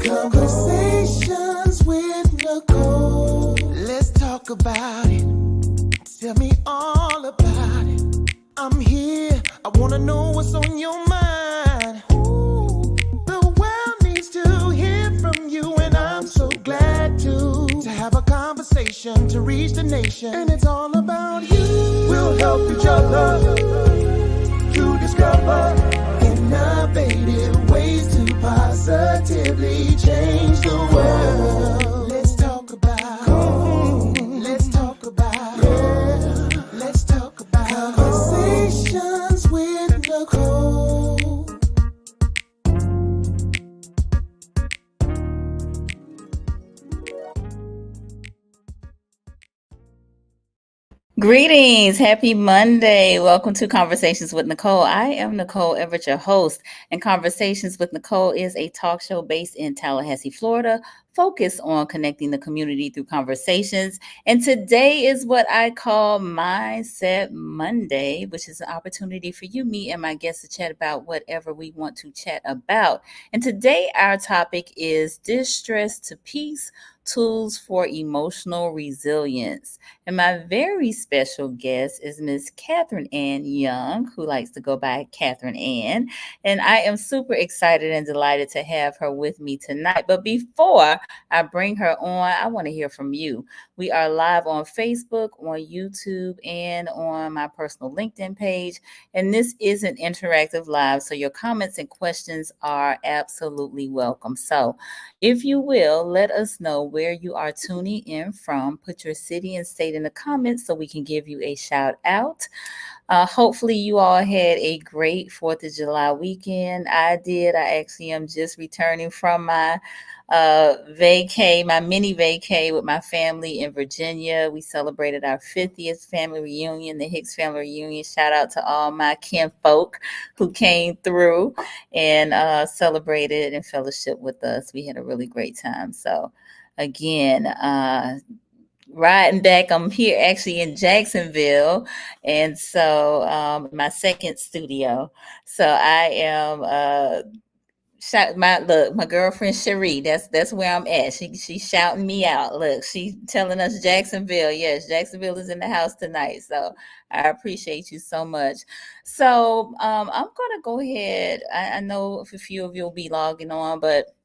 Conversations with Nicole. Let's talk about it. Tell me all about it. I'm here. I wanna know what's on your mind. Ooh, the world needs to hear from you, and I'm so glad to have a conversation to reach the nation. And it's all about you. We'll help each other to discover innovative ways to positively change the world. Let's talk about, let's talk about, yeah. Let's talk about conversations with Nicole. Greetings. Happy Monday. Welcome to Conversations with Nicole. I am Nicole Everett, your host, and Conversations with Nicole is a talk show based in Tallahassee, Florida, focused on connecting the community through conversations. And today is what I call Mindset Monday, which is an opportunity for you, me, and my guests to chat about whatever we want to chat about. And today our topic is Distress to Peace, Tools for Emotional Resilience. And my very special guest is Miss Catherine Ann Young, who likes to go by Catherine Ann. And I am super excited and delighted to have her with me tonight. But before I bring her on, I want to hear from you. We are live on Facebook, on YouTube, and on my personal LinkedIn page. And this is an interactive live, so your comments and questions are absolutely welcome. So if you will, let us know where you are tuning in from. Put your city and state in the comments so we can give you a shout out. Hopefully, you all had a great 4th of July weekend. I did. I actually am just returning from my my mini vacay with my family in Virginia. We celebrated our 50th family reunion, the Hicks family reunion. Shout out to all my kinfolk who came through and celebrated and fellowship with us. We had a really great time. So, again, riding back. I'm here actually in Jacksonville, and so my second studio. So I am my girlfriend Cherie. That's where I'm at. She's shouting me out. Look, she's telling us Jacksonville. Yes, Jacksonville is in the house tonight. So I appreciate you so much. So I'm gonna go ahead. I know a few of you will be logging on, but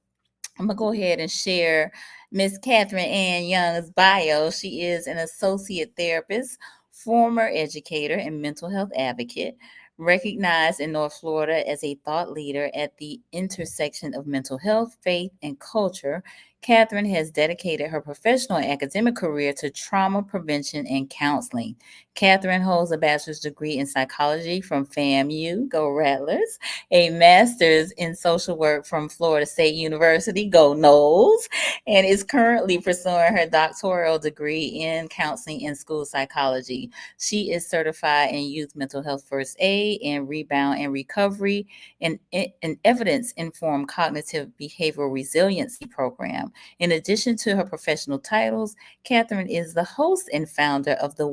I'm gonna go ahead and share Miss Catherine Ann Young's bio. She is an associate therapist, former educator, and mental health advocate, recognized in North Florida as a thought leader at the intersection of mental health, faith, and culture. Catherine has dedicated her professional and academic career to trauma prevention and counseling. Catherine holds a bachelor's degree in psychology from FAMU, go Rattlers, a master's in social work from Florida State University, go Knowles, and is currently pursuing her doctoral degree in counseling and school psychology. She is certified in youth mental health first aid and rebound and recovery and an evidence-informed cognitive behavioral resiliency program. In addition to her professional titles, Catherine is the host and founder of the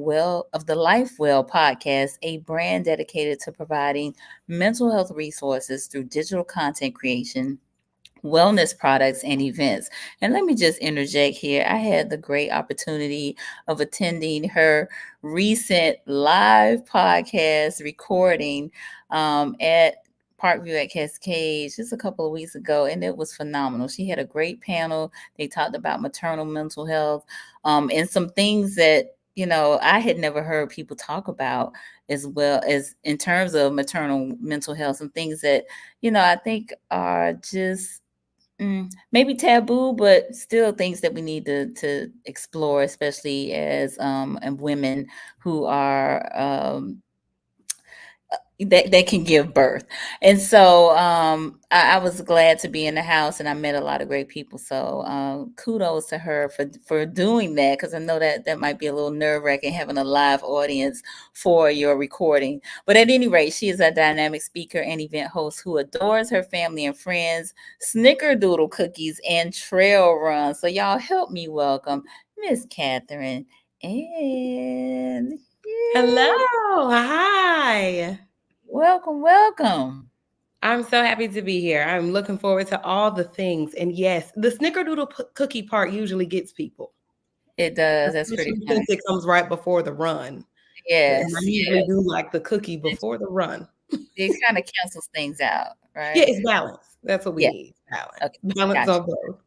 Life Well podcast, a brand dedicated to providing mental health resources through digital content creation, wellness products, and events. And let me just interject here. I had the great opportunity of attending her recent live podcast recording at Parkview at Cascade just a couple of weeks ago, and it was phenomenal. She had a great panel. They talked about maternal mental health and some things that I had never heard people talk about, as well as in terms of maternal mental health, some things that I think are just maybe taboo, but still things that we need to explore, especially as and women who are that can give birth. And so I was glad to be in the house, and I met a lot of great people. So kudos to her for doing that, because I know that might be a little nerve-wracking having a live audience for your recording. But at any rate, she is a dynamic speaker and event host who adores her family and friends, snickerdoodle cookies, and trail runs. So y'all help me welcome Miss Catherine. And Hello. Hi. welcome. I'm so happy to be here. I'm looking forward to all the things. And yes, the snickerdoodle cookie part usually gets people, It does. That's pretty especially funny. since it comes right before the run. And I Yes, usually yes. do like the cookie before the run. It kind of cancels things out, Yeah, right? it's balance. That's what we Yeah. need. Balance. Okay. Balance Gotcha. on both.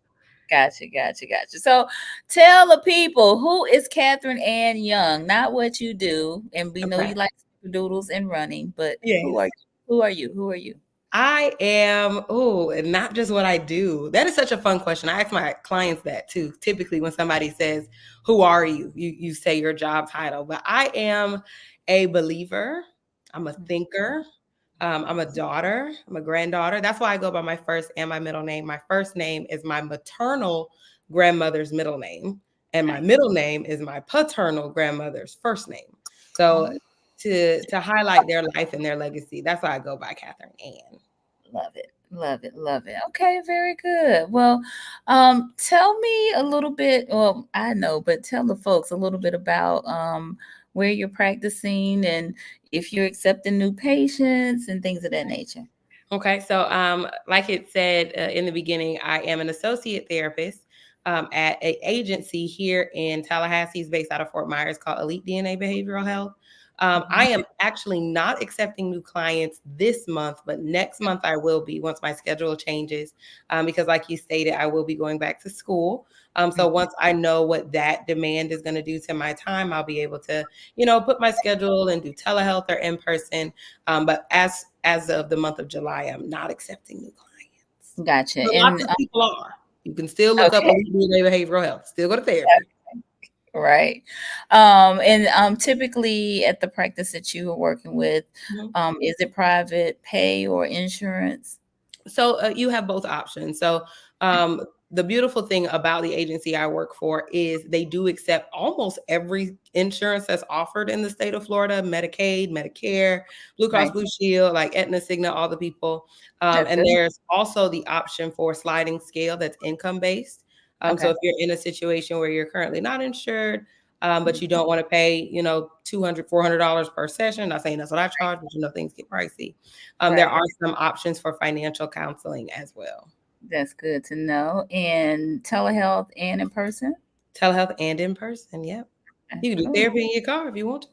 Gotcha. So tell the people, who is Catherine Ann Young? Not what you do, and we know Okay. you like doodles and running, but who are Yes. you? Who are you? Who are you? I am, oh, and not just what I do. That is such a fun question. I ask my clients that too. Typically, when somebody says, "Who are you?" you say your job title. But I am a believer. I'm a thinker. I'm a daughter. I'm a granddaughter. That's why I go by my first and my middle name. My first name is my maternal grandmother's middle name, and my Nice. middle name is my paternal grandmother's first name. So Oh, to highlight their life and their legacy, that's why I go by Catherine Ann. love it. Love it. Love it. Okay, very good. Well, tell me a little bit. Well, I know, but tell the folks a little bit about where you're practicing and if you're accepting new patients and things of that nature. Okay, so like it said in the beginning, I am an associate therapist at an agency here in Tallahassee, is based out of Fort Myers, called Elite DNA Behavioral Health. I Mhm. am actually not accepting new clients this month, but next month I will be once my schedule changes. Because, like you stated, I will be going back to school. So Mhm. once I know what that demand is going to do to my time, I'll be able to, put my schedule and do telehealth or in person. But as of the month of July, I'm not accepting new clients. Gotcha. But lots And of people are. You can still look up okay, Elite DNA Behavioral Health. Still go to therapy. right. And typically at the practice that you are working with, Mhm. is it private pay or insurance? So you have both options. So um, the beautiful thing about the agency I work for is they do accept almost every insurance that's offered in the state of Florida: Medicaid, Medicare, Blue Cross Blue Nice. Shield, like Aetna, Cigna, all the people. That's And good. there's also the option for sliding scale that's income based. So Okay. if you're in a situation where you're currently not insured, but you Mhm. don't want to pay, $200, $400 per session. Not saying that's what I charge, but things get pricey. There Right. are some options for financial counseling as well. That's good to know. And telehealth and in person? Telehealth and in person. Yep. You can do Oh, therapy in your car if you want to.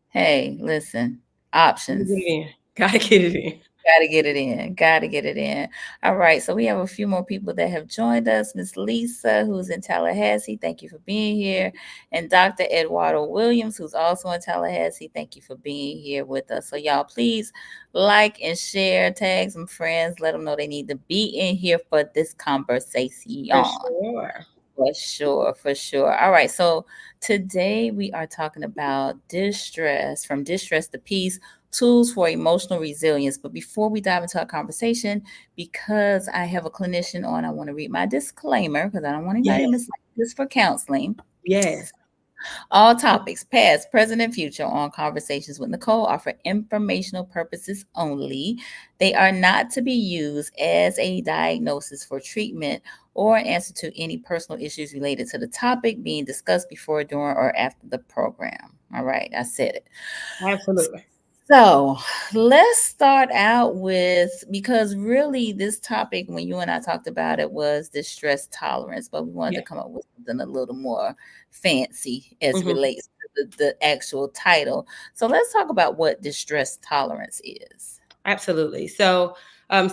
hey, listen, Gotta options. get it in. Gotta get it in. Gotta get it in. Gotta get it in. All right. So we have a few more people that have joined us. Miss Lisa, who's in Tallahassee. Thank you for being here. And Dr. Eduardo Williams, who's also in Tallahassee. Thank you for being here with us. So y'all please like and share, tag some friends, let them know they need to be in here for this conversation. For sure. For sure, for sure. All right. So today we are talking about distress, from distress to peace, tools for emotional resilience. But before we dive into our conversation, because I have a clinician on, I want to read my disclaimer because I don't want anybody to Yes. mistake this for counseling. Yes. All topics, past, present, and future, on Conversations with Nicole are for informational purposes only. They are not to be used as a diagnosis for treatment or an answer to any personal issues related to the topic being discussed before, during, or after the program. All right, I said it. Absolutely. So let's start out with, because really this topic, when you and I talked about it, was distress tolerance, but we wanted Yeah. to come up with something a little more fancy as it Mhm. relates to the actual title. So let's talk about what distress tolerance is. Absolutely. So,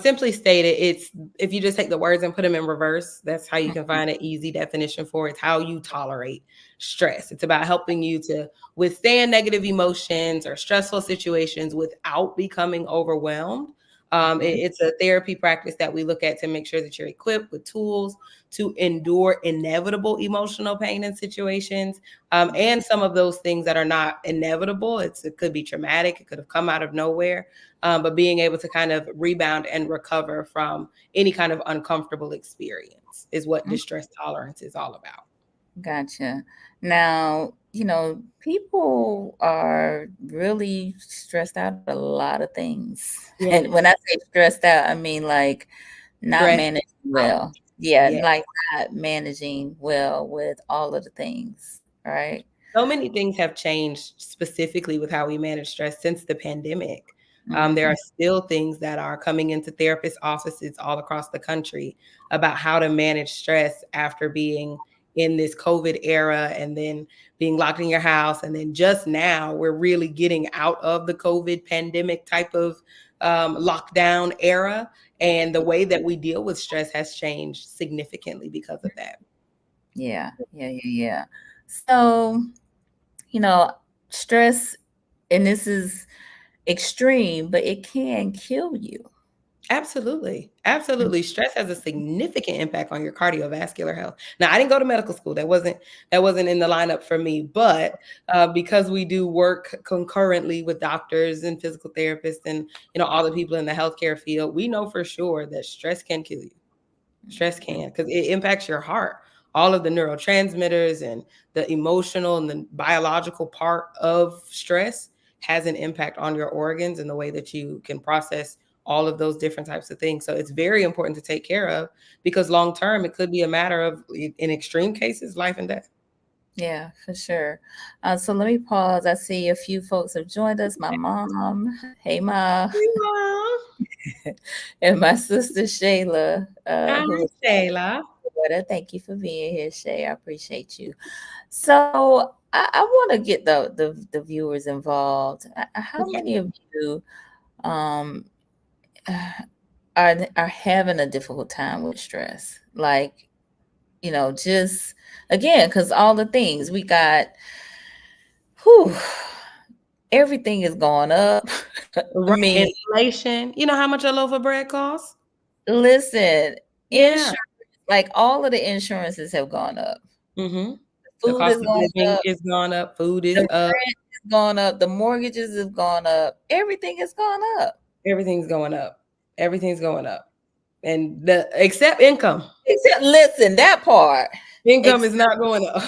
simply stated, it's if you just take the words and put them in reverse, that's how you can Mhm. find an easy definition for it. It's how you tolerate stress. It's about helping you to withstand negative emotions or stressful situations without becoming overwhelmed. Mhm. It's a therapy practice that we look at to make sure that you're equipped with tools to endure inevitable emotional pain in situations, and some of those things that are not inevitable. It could be traumatic. It could have come out of nowhere, but being able to kind of rebound and recover from any kind of uncomfortable experience is what Mhm. distress tolerance is all about. Gotcha. Now, people are really stressed out a lot of things. And when I Yes. say stressed out, I mean like not Stress managing out. well. Yeah, Yeah. like not managing well with all of the things, right? So many things have changed specifically with how we manage stress since the pandemic. There are Mhm. still things that are coming into therapist offices all across the country about how to manage stress after being in this COVID era and then being locked in your house. And then just now, we're really getting out of the COVID pandemic type of lockdown era. And the way that we deal with stress has changed significantly because of that. Yeah, yeah, yeah, yeah. So, you know, stress, and this is extreme, but it can kill you. Absolutely. Absolutely. Stress has a significant impact on your cardiovascular health. Now, I didn't go to medical school. That wasn't in the lineup for me, but because we do work concurrently with doctors and physical therapists and all the people in the healthcare field, we know for sure that stress can kill you. Stress can, because it impacts your heart. All of the neurotransmitters and the emotional and the biological part of stress has an impact on your organs and the way that you can process all of those different types of things. So it's very important to take care of, because long term it could be a matter of, in extreme cases, life and death. Yeah, for sure. So let me pause. I see a few folks have joined us. My mom, hey ma, and my sister Shayla, Hi, who is Shayla. Florida. Thank you for being here, Shay. I appreciate you. So I want to get the viewers involved. How Okay. many of you um are having a difficult time with stress? Like, just again, because all the things we got, whew, everything is going up. I Right. mean, Inflation. You know how much a loaf of bread costs? listen, Yeah. insurance, like all of the insurances have gone up. Hmm. The Food cost is of going living up, is gone up. Food the is up. rent is going up, the mortgages have gone up, everything has gone up. Everything's going up. Everything's going up. And the except income. Except, listen, that part, Income is except not going up.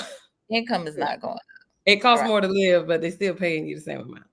income is not going up. It costs Right. more to live, but they're still paying you the same amount.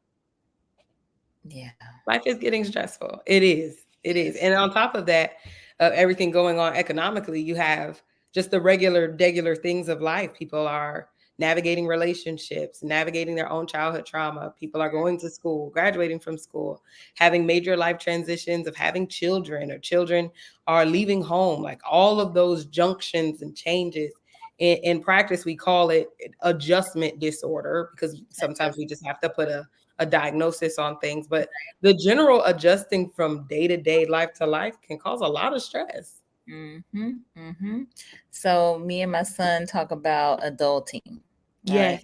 Yeah. Life is getting stressful. It is. It is. And on top of that, everything going on economically, you have just the regular things of life. People are navigating relationships, navigating their own childhood trauma. People are going to school, graduating from school, having major life transitions of having children, or children are leaving home. Like all of those junctions and changes. In practice, we call it adjustment disorder, because sometimes we just have to put a diagnosis on things. But the general adjusting from day to day, life to life, can cause a lot of stress. Mm-hmm. Mm-hmm. So me and my son talk about adulting, right? Yes,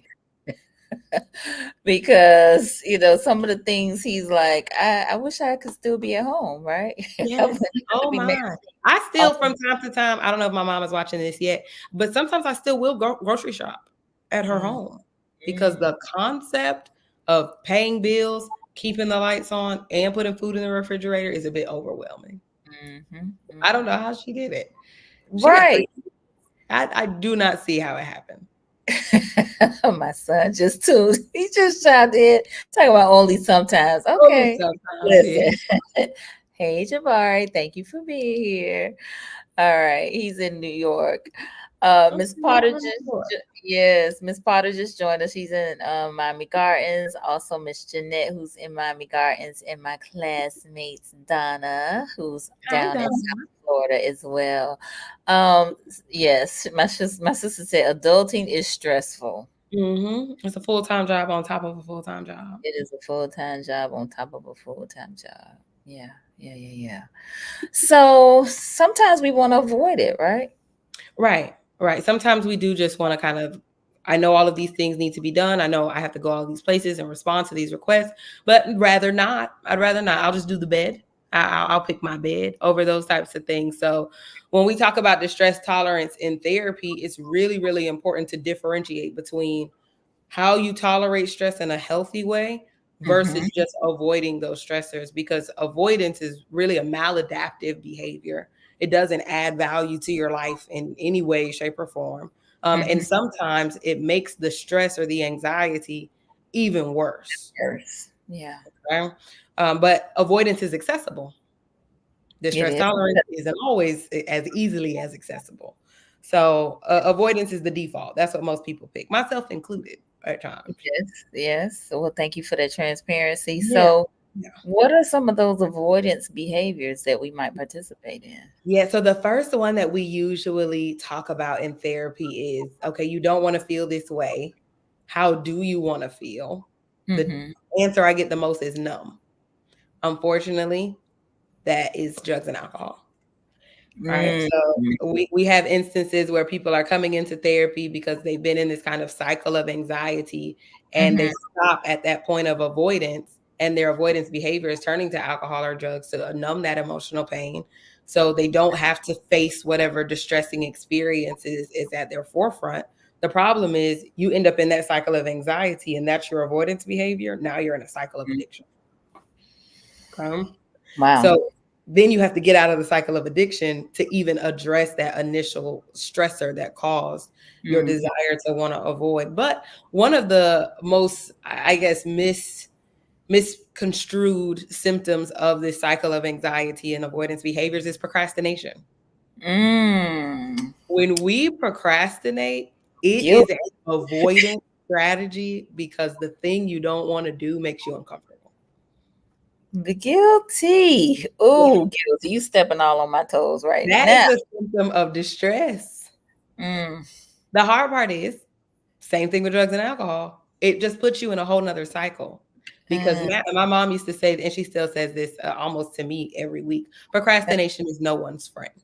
Because some of the things he's like, I wish I could still be at home, right? I yes. wish I could Oh be married. my. I still, from time to time, I don't know if my mom is watching this yet, but sometimes I still will go grocery shop at her Mm, home, because mm, the concept of paying bills, keeping the lights on, and putting food in the refrigerator is a bit overwhelming. mhm, I don't know mhm. how she did it. She got three. Right. I do not see how it happened. My son just tuned. He just chimed in. Talking about only sometimes. Only Okay. sometimes, Listen. yeah. Hey, Jabari. Thank you for being here. All right. He's in New York. Okay, Miss well, Potter I'm sure. yes, Miss Potter just joined us. She's in Miami Gardens. Also, Miss Jeanette, who's in Miami Gardens, and my classmates Donna, who's Hi, down in South Donna. Florida as well. Yes, my sister said adulting is stressful. It's a full-time job on top of a full-time job. It is a full-time job on top of a full-time job. Yeah, yeah, yeah, yeah. So sometimes we want to avoid it, right? Right, right. Sometimes we do just want to kind of, I know all of these things need to be done. I know I have to go all these places and respond to these requests, but rather not. I'd rather not. I'll just do the bed. I'll pick my bed over those types of things. So when we talk about distress tolerance in therapy, it's really, really important to differentiate between how you tolerate stress in a healthy way Mm-hmm. versus just avoiding those stressors, because avoidance is really a maladaptive behavior. It doesn't add value to your life in any way, shape, or form. And Mm-hmm. sometimes it makes the stress or the anxiety even worse. Yes. Yeah, Right? But avoidance is accessible. it Distress is. tolerance isn't always as easily as accessible. So avoidance is the default. That's what most people pick, myself included, at times. Yes, yes. So, well, thank you for that transparency. Yeah. So, Yeah. What are some of those avoidance behaviors that we might participate in? Yeah. So the first one that we usually talk about in therapy is, okay, you don't want to feel this way. How do you want to feel? The Mm-hmm. answer I get the most is numb. Unfortunately, that is drugs and alcohol. Right. So Mm-hmm. we have instances where people are coming into therapy because they've been in this kind of cycle of anxiety, and they stop at that point of avoidance, and their avoidance behavior is turning to alcohol or drugs to numb that emotional pain. So they don't have to face whatever distressing experiences is at their forefront. The problem is you end up in that cycle of anxiety, and that's your avoidance behavior. Now you're in a cycle of addiction. Okay. Wow. So then you have to get out of the cycle of addiction to even address that initial stressor that caused your Mm-hmm. desire to want to avoid. But one of the most, I guess, misconstrued symptoms of this cycle of anxiety and avoidance behaviors is procrastination. Mm. When we procrastinate, it Guilt. is an avoidance strategy because the thing you don't want to do makes you uncomfortable. Guilty. Yeah. Oh, guilty. You stepping all on my toes right That is now. a symptom of distress. Mm. The hard part is, same thing with drugs and alcohol. It just puts you in a whole nother cycle. Because Mm. my mom used to say, and she still says this almost to me every week, procrastination is no one's friend.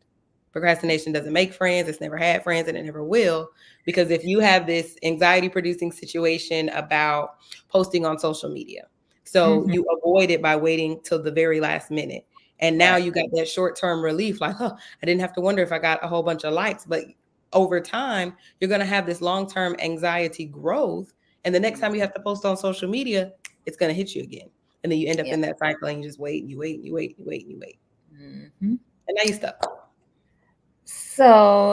Procrastination doesn't make friends. It's never had friends and it never will. Because if you have this anxiety producing situation about posting on social media, so Mm-hmm. you avoid it by waiting till the very last minute. And now Right. you got that short term relief, like, huh, I didn't have to wonder if I got a whole bunch of likes. But over time, you're going to have this long term anxiety growth. And the next time you have to post on social media, it's going to hit you again. And then you end up Yeah. in that cycle and you just wait and you wait and you wait and you wait and you wait. Mm-hmm. And now you're stuck. So,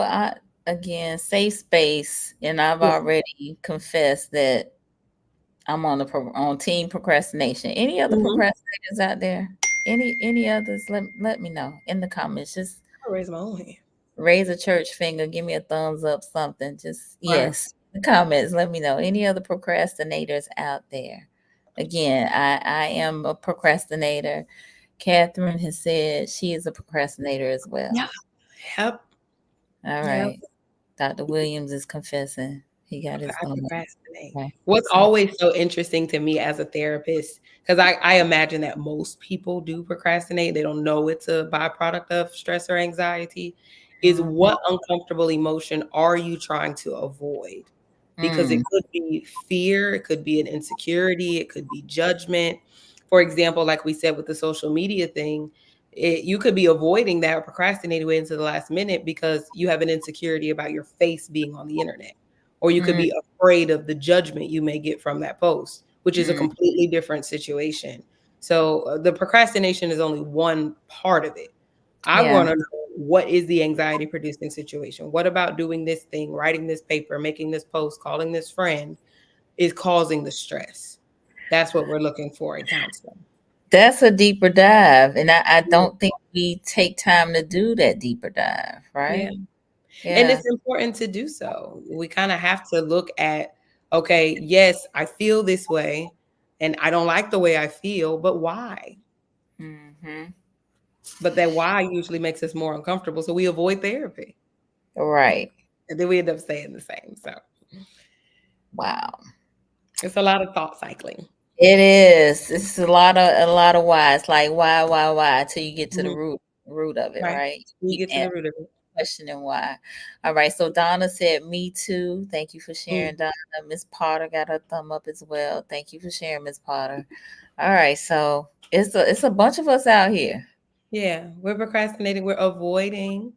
again, safe space, and I've Yeah. already confessed that I'm on on team procrastination. Any other Mhm. procrastinators out there? Any others? Let me know in the comments. Just I'll raise my own hand. raise a church finger, give me a thumbs up, something. Just Right. yes, in the comments. Let me know. Any other procrastinators out there? Again, I am a procrastinator. Catherine has said she is a procrastinator as well. Yeah. Yep. All Yep. right. Dr. Williams is confessing. He got his I thumb up. procrastinate. Okay. What's So, always so interesting to me as a therapist, because I imagine that most people do procrastinate, they don't know it's a byproduct of stress or anxiety, is mhm. what uncomfortable emotion are you trying to avoid? Because it Mm, could be fear, it could be an insecurity, it could be judgment. For example, like we said with the social media thing, you could be avoiding that or procrastinating way into the last minute because you have an insecurity about your face being on the internet, or you could mm, be afraid of the judgment you may get from that post, which is a mm. completely different situation. So the procrastination is only one part of it. I Yeah. want to know, what is the anxiety producing situation? What about doing this thing, writing this paper, making this post, calling this friend is causing the stress? That's what we're looking for in counseling. That's a deeper dive. And I Yeah. don't think we take time to do that deeper dive, Yeah. right? And Yeah. it's important to do so. We kind of have to look at, okay, yes, I feel this way and I don't like the way I feel, but why? Hmm. But that why usually makes us more uncomfortable. So we avoid therapy. Right. And then we end up staying the same. So Wow. it's a lot of thought cycling. It is. It's a lot of why. It's like why, till you get to the Mhm. root of it, Right. right? You Keep get to the root of it. questioning why. All right. So Donna said, "Me too." Thank you for sharing, Mm. Donna. Miss Potter got her thumb up as well. Thank you for sharing, Miss Potter. All right. So it's a bunch of us out here. Yeah, we're procrastinating, we're avoiding.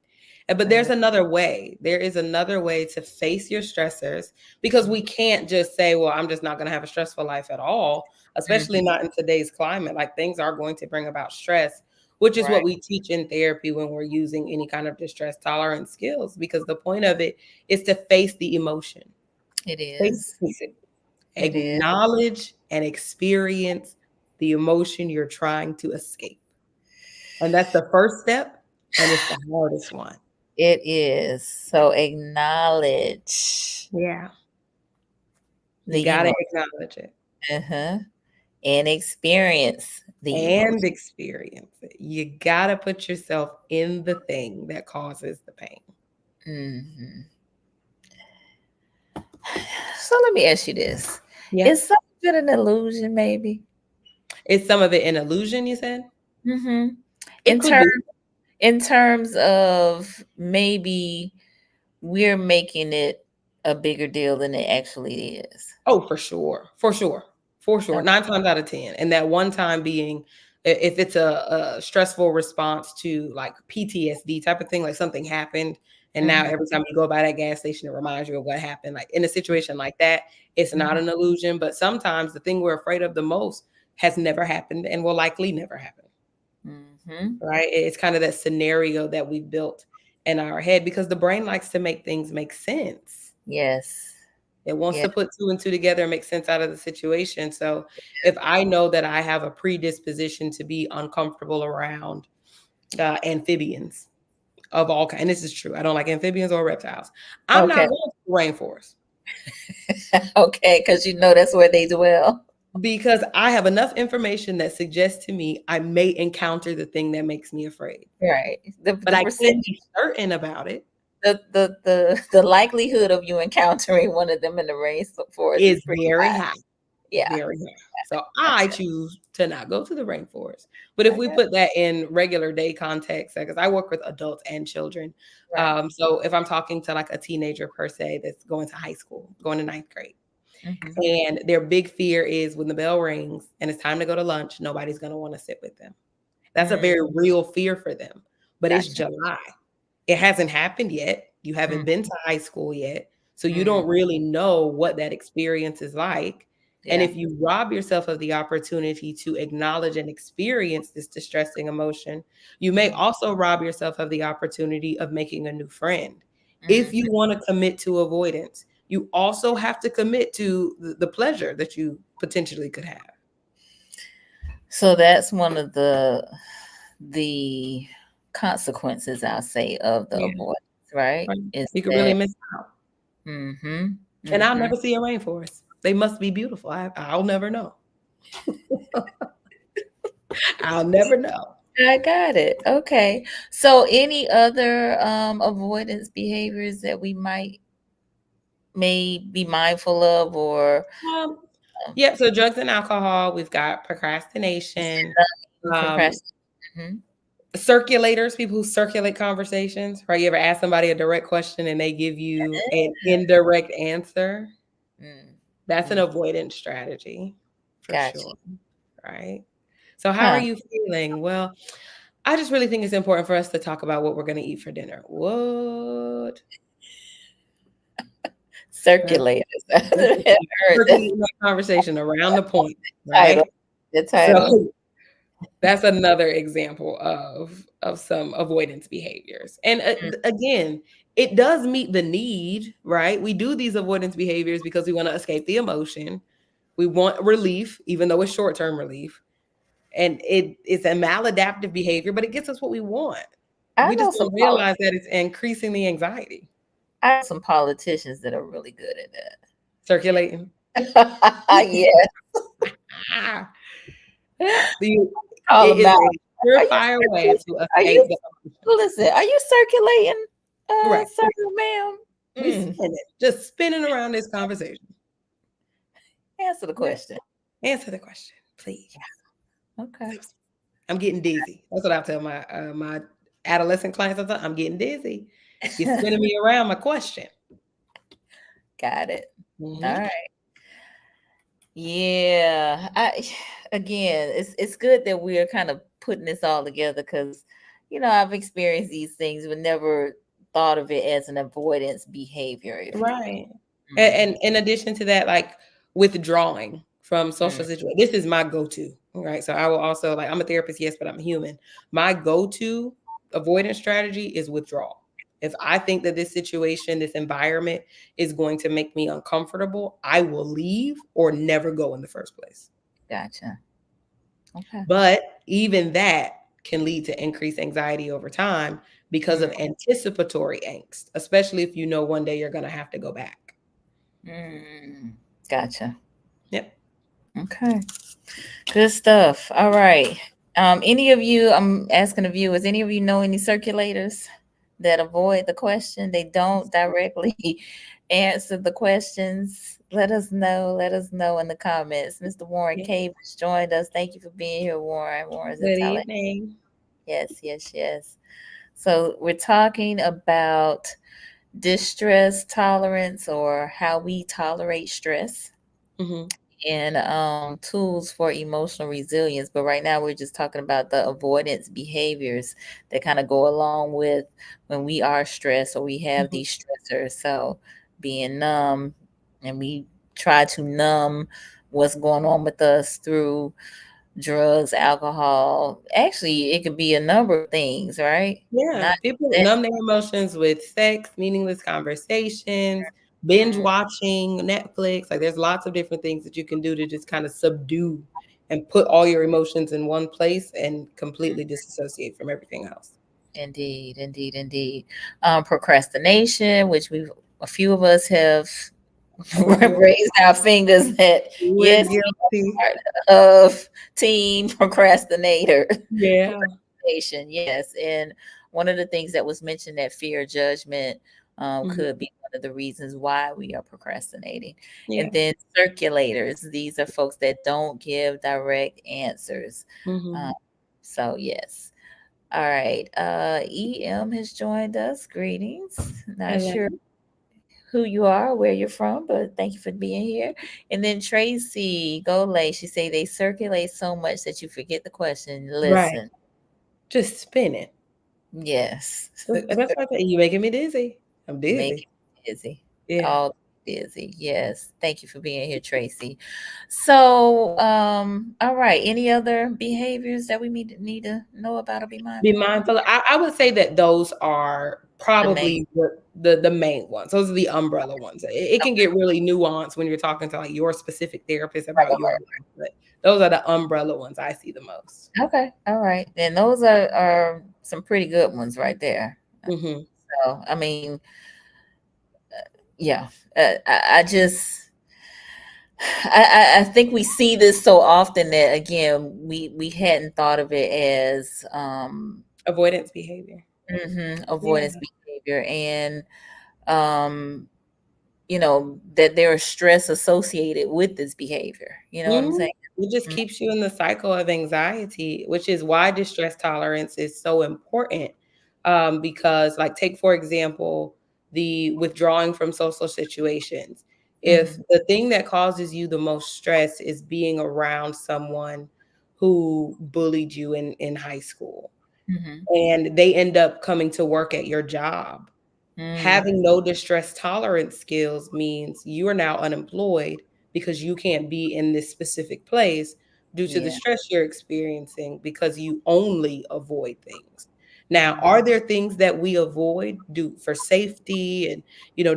But there's Uh, another way. There is another way to face your stressors, because we can't just say, well, I'm just not going to have a stressful life at all, especially mhm. not in today's climate. Like, things are going to bring about stress, which is what Right. we teach in therapy when we're using any kind of distress tolerance skills, because the point of it is to face the emotion. It Face is. it. It is. Acknowledge and experience the emotion you're trying to escape. And that's the first step, and it's the hardest one. It is. So acknowledge Yeah. You the gotta emotion. acknowledge it. Uh-huh. and experience the and emotion. experience it. You gotta put yourself in the thing that causes the pain. Mhm. So let me ask you this: Yeah. is some of it an illusion, maybe? Is some of it an illusion, you said? Hmm. It In could be. in terms of maybe we're making it a bigger deal than it actually is. Oh, for sure. For sure. For sure. Okay. 9 times out of 10. And that one time being if it's a stressful response to like PTSD type of thing, like something happened, and now Mhm, every time you go by that gas station, it reminds you of what happened. Like in a situation like that, it's not mhm, an illusion. But sometimes the thing we're afraid of the most has never happened and will likely never happen. mhm. Right? It's kind of that scenario that we built in our head because the brain likes to make things make sense. Yes. It wants Yeah. to put 2 and 2 together and make sense out of the situation. So if I know that I have a predisposition to be uncomfortable around amphibians of all kinds, and this is true, I don't like amphibians or reptiles. I'm Okay. not going to the rainforest Okay, because you know that's where they dwell. because I have enough information that suggests to me I may encounter the thing that makes me afraid, Right. but The I percent can't be certain about it. the likelihood of you encountering one of them in the rainforest is Is pretty very high. high. Yeah. Very high. So I Gotcha. choose to not go to the rainforest. But if I we got put that in regular day context, because I work with adults and children. right. So if I'm talking to like a teenager per se that's going to high school, going to ninth grade, Mhm. and their big fear is when the bell rings and it's time to go to lunch, nobody's going to want to sit with them. That's a Mm, very real fear for them. But it's gotcha. July. It hasn't happened yet. You haven't Mm, been to high school yet. So you mm, don't really know what that experience is like. And yeah. if you rob yourself of the opportunity to acknowledge and experience this distressing emotion, you may Mm, also rob yourself of the opportunity of making a new friend. If mhm. you want to commit to avoidance, you also have to commit to the pleasure that you potentially could have. So that's one of the consequences I'll say of the Yeah. avoidance, right? Right. Is You could really that miss out. mm-hmm, And I'll mm-hmm. never see a rainforest. They must be beautiful. I'll never know. I'll never know. I got it. Okay. So any other avoidance behaviors that we may be mindful of or Um, um, yeah, so drugs and alcohol, we've got procrastination, um, procrastinate? Mhm. circulators, people who circulate conversations, right? You ever ask somebody a direct question and they give you an indirect answer? Mm, That's an mm, avoidance strategy for gotcha. sure, right? So how are Huh. you feeling? Well, I just really think it's important for us to talk about what we're going to eat for dinner. What? Right? Circulators. I Let's haven't just keep heard that circulating that conversation around the point, title. right? The title. So that's another example of some avoidance behaviors. And Mm, again, it does meet the need, right? We do these avoidance behaviors because we want to escape the emotion. We want relief, even though it's short-term relief. And it's a maladaptive behavior, but it gets us what we want. I We know just some don't realize that it's increasing the anxiety. I know some politicians that are really good at Circulating. that. Yeah, Ah, the call it them is out. a Are you surefire way to are escape you the emotion. listen, are you circulating, Right. sir, ma'am? We Mm, spinning, just spinning around this conversation. answer the Yeah. question. Answer the question, please. Okay. I'm getting dizzy. That's what I tell my adolescent clients. I'm getting dizzy. You're spinning me around my question. Got it. All Mhm. right. Yeah. I again, it's good that we're kind of putting this all together because I've experienced these things but never thought of it as an avoidance behavior, if you will. Right. Mhm, And in addition to that, like withdrawing from mm. social situations. This is my go-to, right? So I will also like I'm a therapist, yes, but I'm human. My go-to avoidance strategy is withdrawal. If I think that this situation, this environment is going to make me uncomfortable, I will leave or never go in the first place. Gotcha. Okay. But even that can lead to increased anxiety over time because Mm, of anticipatory angst, especially if you know one day you're going to have to go back. mm. Gotcha. Yep. Okay. Good stuff. All right. Any of you, I'm asking the viewers, any of you know any circulators that avoid the question? They don't directly answer the questions. Let us know. Let us know in the comments. Mr. Warren Yeah. Cave has joined us. Thank you for being here, Warren. Warren's in Good Thailand. evening. Yes, yes, yes. So we're talking about distress tolerance or how we tolerate stress Hmm. and tools for emotional resilience. But right now, we're just talking about the avoidance behaviors that kind of go along with when we are stressed or we have Hmm. these stressors. So being numb, and we try to numb what's going on with us through drugs, alcohol. Actually, it could be a number of things, right? Yeah, Not people that. numb their emotions with sex, meaningless conversations, binge Mm, watching Netflix. Like there's lots of different things that you can do to just kind of subdue and put all your emotions in one place and completely disassociate from everything else. indeed, indeed, indeed. Procrastination, which a few of us have Oh, yeah. raised our fingers that We're yes, guilty. of team procrastinator. Yeah. Procrastination, yes. And one of the things that was mentioned, that fear of judgment, Hmm. could be one of the reasons why we are procrastinating. And Yeah. then circulators, these are folks that don't give direct answers. Hmm. Um, so yes. All right. EM has joined us. Greetings. Not Hello. sure who you are, where you're from, but thank you for being here. And then Tracy Golay, she say they circulate so much that you forget the question. Right. Listen, Just spin it. yes, That's what I say. You making me dizzy. I'm make dizzy. it busy. Yeah. All busy. Yes. Thank you for being here, Tracy. So, all right. Any other behaviors that we need to know about or be Be mindful of? mindful. I would say that those are The main. probably the main ones. Those are the umbrella ones. It can get really nuanced when you're talking to like your specific therapist about your life, but those are the umbrella ones I see the most. Okay. All right. And those are some pretty good ones right there. Hmm. So, I mean, yeah, I just, I think we see this so often that again, we hadn't thought of it as Avoidance behavior. avoidance Yeah. behavior, and um, that there is stress associated with this behavior. You know what I'm Mhm. saying? It just Mm, keeps you in the cycle of anxiety, which is why distress tolerance is so important. Because, like, take for example, the withdrawing from social situations. If mhm, the thing that causes you the most stress is being around someone who bullied you in high school mhm, and they end up coming to work at your job, mm, having no distress tolerance skills means you are now unemployed because you can't be in this specific place due to the yeah. stress you're experiencing because you only avoid things. Now, Mm, are there things that we avoid do for safety and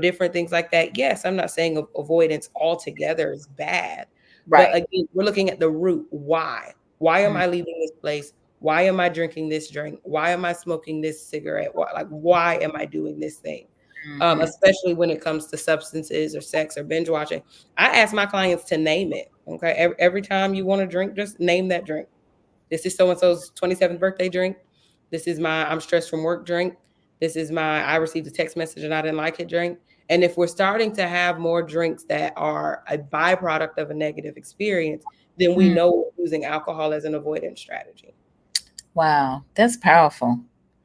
different things like that? Yes, I'm not saying avoidance altogether is bad, but right. again, we're looking at the root. Why? Why am Mm, I leaving this place? Why am I drinking this drink? Why am I smoking this cigarette? Why am I doing this thing? mhm, Especially when it comes to substances or sex or binge watching. I ask my clients to name it. Okay. Every time you want to drink, just name that drink. This is so and so's 27th birthday drink. This is my I'm stressed from work drink. This is my I received a text message and I didn't like it drink. And if we're starting to have more drinks that are a byproduct of a negative experience, then we mm. know we're using alcohol as an avoidance strategy. Wow, that's powerful.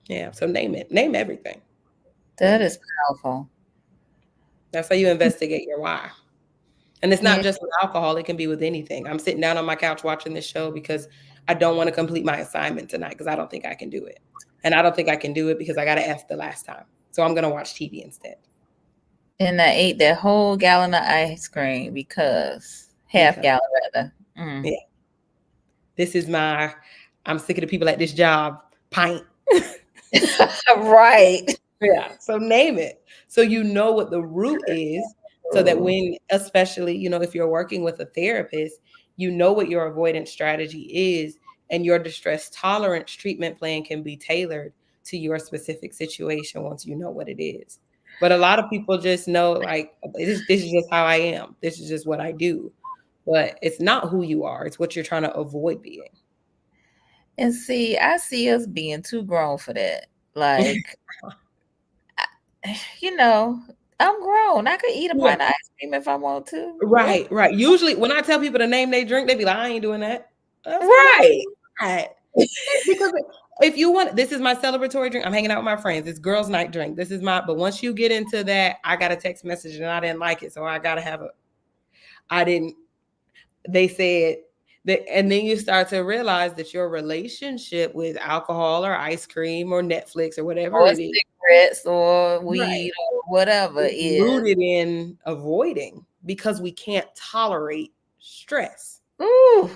Yeah. So name it. Name everything. That Name it. is powerful. That's how you investigate your why. And it's not Yeah. just with alcohol, it can be with anything. I'm sitting down on my couch watching this show because I don't want to complete my assignment tonight because I don't think I can do it. And I don't think I can do it because I got an F the last time. So I'm going to watch TV instead And I ate that whole gallon of ice cream because half because, gallon rather. Mm. yeah, this is my, I'm sick of the people at this job pint. Right. Yeah. So name it. So you know what the root is. So that Ooh. when, especially, if you're working with a therapist, you know what your avoidance strategy is, and your distress tolerance treatment plan can be tailored to your specific situation once you know what it is. But a lot of people just know, like, this is just how I am. This is just what I do. but it's not who you are. It's what you're trying to avoid being. And see, I see us being too grown for that. Like, you know, I'm grown. I could eat a Yeah. pint of ice cream if I want to. Right, right. Usually when I tell people to name they drink, they be like, I ain't doing that. I was like, Right. why not? Because if you want, this is my celebratory drink. I'm hanging out with my friends. It's girls' night drink. This is my, but once you get into that, I got a text message and I didn't like it. So I got to have I didn't, they said that, and then you start to realize that your relationship with alcohol or ice cream or Netflix or whatever Or it is, cigarettes or right, weed or whatever is is. rooted in avoiding because we can't tolerate stress. Ooh.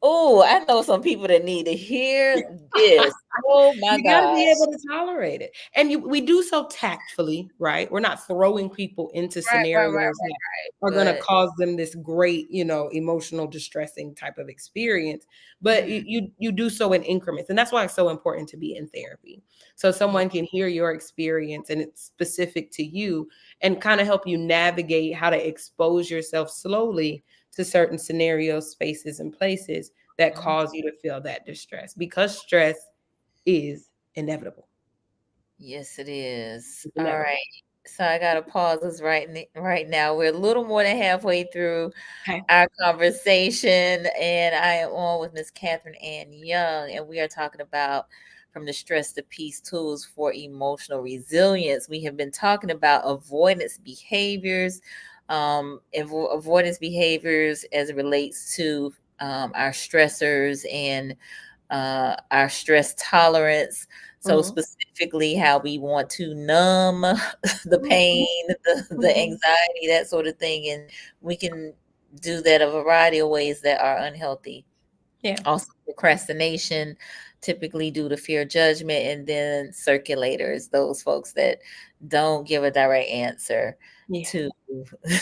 Oh, I know some people that need to hear this. Oh my You got to be gosh. able to tolerate it. And we do so tactfully, right? We're not throwing people into scenarios that are going to But cause them this great, emotional distressing type of experience. But you do so in increments. And that's why it's so important to be in therapy. So yeah. someone can hear your experience and it's specific to you and kind of help you navigate how to expose yourself slowly to certain scenarios, spaces, and places that cause you to feel that distress, because stress is inevitable. Yes, it is. It's All inevitable. right. So I gotta pause this right now. We're a little more than halfway through Okay. our conversation, and I am on with Miss Catherine Ann Young, and we are talking about from the stress to peace tools for emotional resilience. We have been talking about avoidance behaviors, avoidance behaviors as it relates to our stressors and our stress tolerance. So Mhm. specifically, how we want to numb the Mhm. pain, the Mhm. anxiety, that sort of thing, and we can do that a variety of ways that are unhealthy. Yeah. Also, procrastination, typically due to fear of judgment, and then circulators, those folks that don't give a direct answer Yeah. to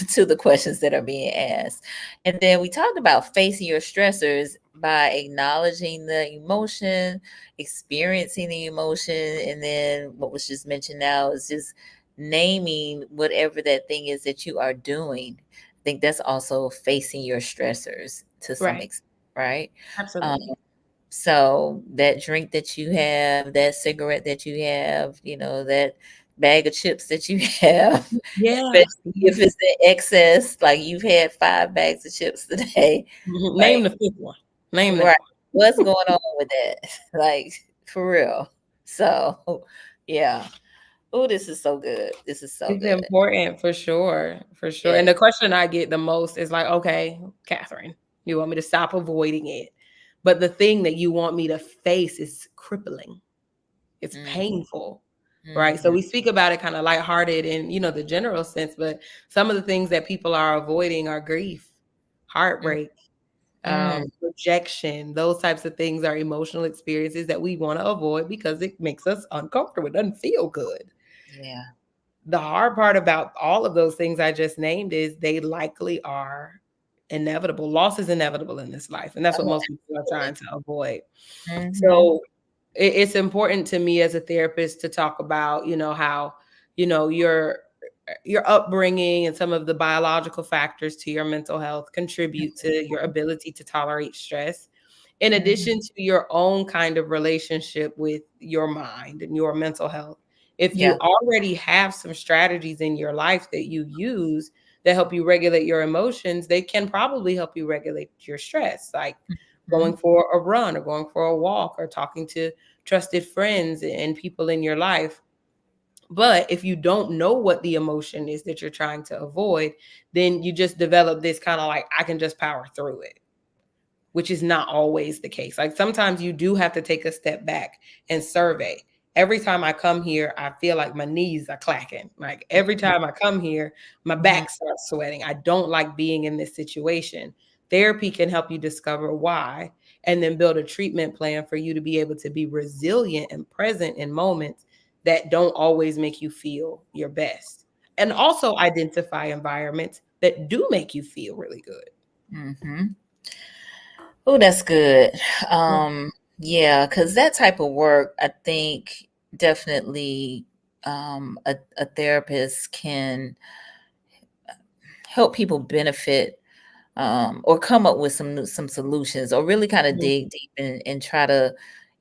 to the questions that are being asked. And then we talked about facing your stressors by acknowledging the emotion, experiencing the emotion, and then what was just mentioned now is just naming whatever that thing is that you are doing. I think that's also facing your stressors to some Right. extent, right? Um, Absolutely. so that drink that you have, that cigarette that you have, that bag of chips that you have, Yeah. especially if it's in excess, like you've had 5 bags of chips today, Mhm. like, Name the fifth one. Name that right, one. what's going on with that? Like, for real. So, yeah. Oh, this is so good. This is so It's good. important for sure. For sure. And Yes. the question I get the most is like, okay, Catherine, you want me to stop avoiding it. But the thing that you want me to face is crippling. It's Mm, painful. Right. So mhm, we speak about it kind of lighthearted in, the general sense, but some of the things that people are avoiding are grief, mm, heartbreak, mm. rejection. Those types of things are emotional experiences that we want to avoid because it makes us uncomfortable. It doesn't feel good. Yeah. The hard part about all of those things I just named is they likely are inevitable. Loss is inevitable in this life. And that's what Oh, most people are trying to avoid. mhm. So it's important to me as a therapist to talk about, how, your upbringing and some of the biological factors to your mental health contribute to your ability to tolerate stress, in Mhm. addition to your own kind of relationship with your mind and your mental health. If you Yeah. already have some strategies in your life that you use that help you regulate your emotions, they can probably help you regulate your stress, like going Mhm. for a run or going for a walk or talking to trusted friends and people in your life. But if you don't know what the emotion is that you're trying to avoid, then you just develop this kind of like, I can just power through it, which is not always the case. Like sometimes you do have to take a step back and survey. Every time I come here, I feel like my knees are clacking. Like every time I come here, my Mhm. back starts sweating. I don't like being in this situation. Therapy can help you discover why and then build a treatment plan for you to be able to be resilient and present in moments that don't always make you feel your best. And also identify environments that do make you feel really good. Mhm. Oh, that's good. Yeah, because that type of work, I think definitely a therapist can help people benefit or come up with some solutions, or really kind of Mhm. dig deep and try to,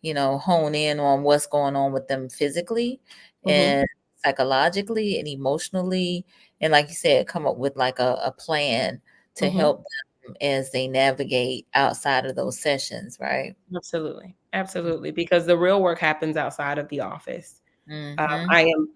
hone in on what's going on with them physically Mhm. and psychologically and emotionally, and like you said, come up with like a plan to Mhm. help them as they navigate outside of those sessions, right? Absolutely. Absolutely. Because the real work happens outside of the office. Mm-hmm.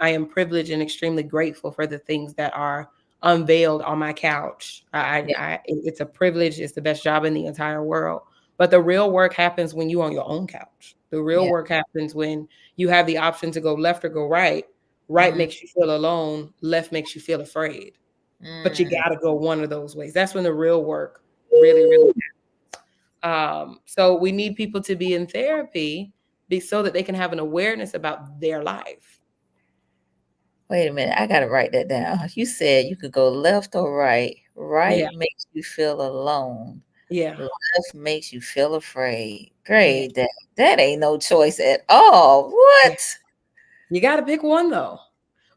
I am privileged and extremely grateful for the things that are unveiled on my couch. Yeah. It's a privilege. It's the best job in the entire world. But the real work happens when you on your own couch. The real Yeah. work happens when you have the option to go left or go right. Right Mm, makes you feel alone. Left makes you feel afraid. But you mm. got to go one of those ways. That's when the real work really, really. So we need people to be in therapy so that they can have an awareness about their life. Wait a minute, I gotta write that down. You said you could go left or right. Yeah, Right makes you feel alone. yeah, Left makes you feel afraid. yeah, Great. That ain't no choice at all. yeah. What? You got to pick one though.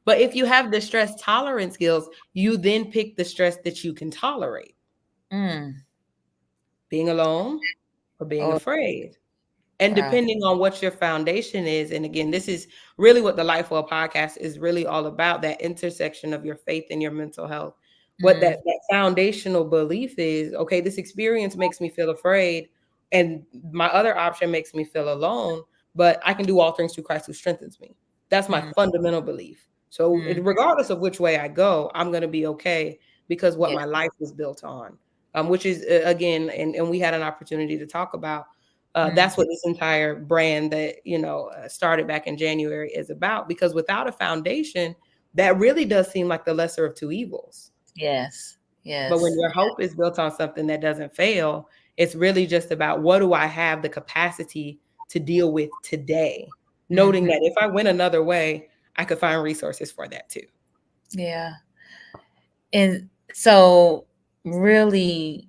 But if you have the stress tolerance skills, you then pick the stress that you can tolerate, Mm. being alone or being Oh, afraid. And wow. depending on what your foundation is, and again, this is really what the Life Well podcast is really all about, that intersection of your faith and your mental health. What Mm, that foundational belief is, okay, this experience makes me feel afraid, and my other option makes me feel alone, but I can do all things through Christ who strengthens me. That's my mm, fundamental belief. So mm. regardless of which way I go, I'm going to be okay because what Yeah. my life is built on, which is again, and we had an opportunity to talk about Mm, that's what this entire brand that started back in January is about. Because without a foundation, that really does seem like the lesser of two evils. yes. But when Yes. your hope is built on something that doesn't fail, it's really just about what do I have the capacity to deal with today, noting Hmm. that if I went another way, I could find resources for that too. Yeah. And so really,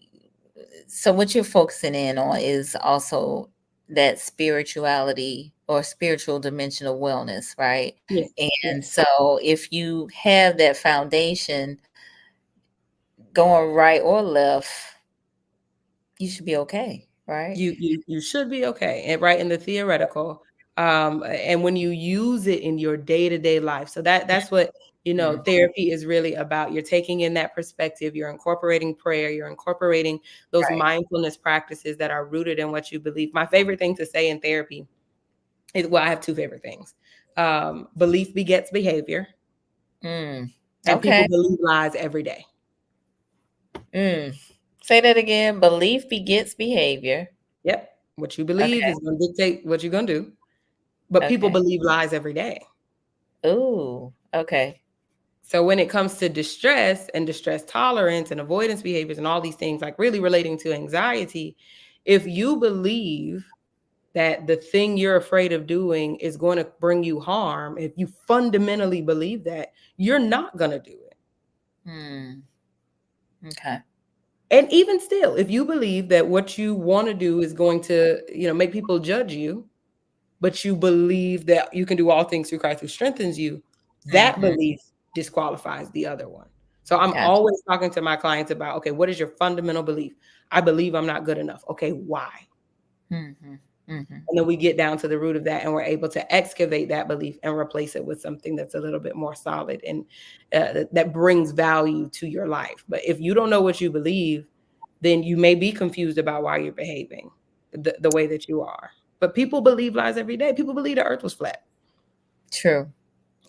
so what you're focusing in on is also that spirituality or spiritual dimensional wellness, right? Yes, And yes. so if you have that foundation going right or left, you should be okay, right? You should be okay, and right in the theoretical, and when you use it in your day-to-day life. So that's what, Mm, therapy is really about. You're taking in that perspective, you're incorporating prayer, you're incorporating those right. mindfulness practices that are rooted in what you believe. My favorite thing to say in therapy is, well, I have two favorite things. Belief begets behavior, Mm, and people okay. believe lies every day. Mm. Say that again. Belief begets behavior. Yep. What you believe Okay. is going to dictate what you're going to do, but people Okay. believe lies every day. Ooh. Okay. So when it comes to distress and distress tolerance and avoidance behaviors and all these things, like really relating to anxiety, if you believe that the thing you're afraid of doing is going to bring you harm, if you fundamentally believe that, you're not going to do it. Hmm. Okay. And even still, if you believe that what you want to do is going to, make people judge you, but you believe that you can do all things through Christ who strengthens you, that Mm-hmm. belief disqualifies the other one. So I'm Gotcha. always talking to my clients about, okay, what is your fundamental belief? I believe I'm not good enough. Okay, why? Mm-hmm. Mm-hmm. And then we get down to the root of that and we're able to excavate that belief and replace it with something that's a little bit more solid and that brings value to your life. But if you don't know what you believe, then you may be confused about why you're behaving the way that you are. But people believe lies every day. People believe the earth was flat. True.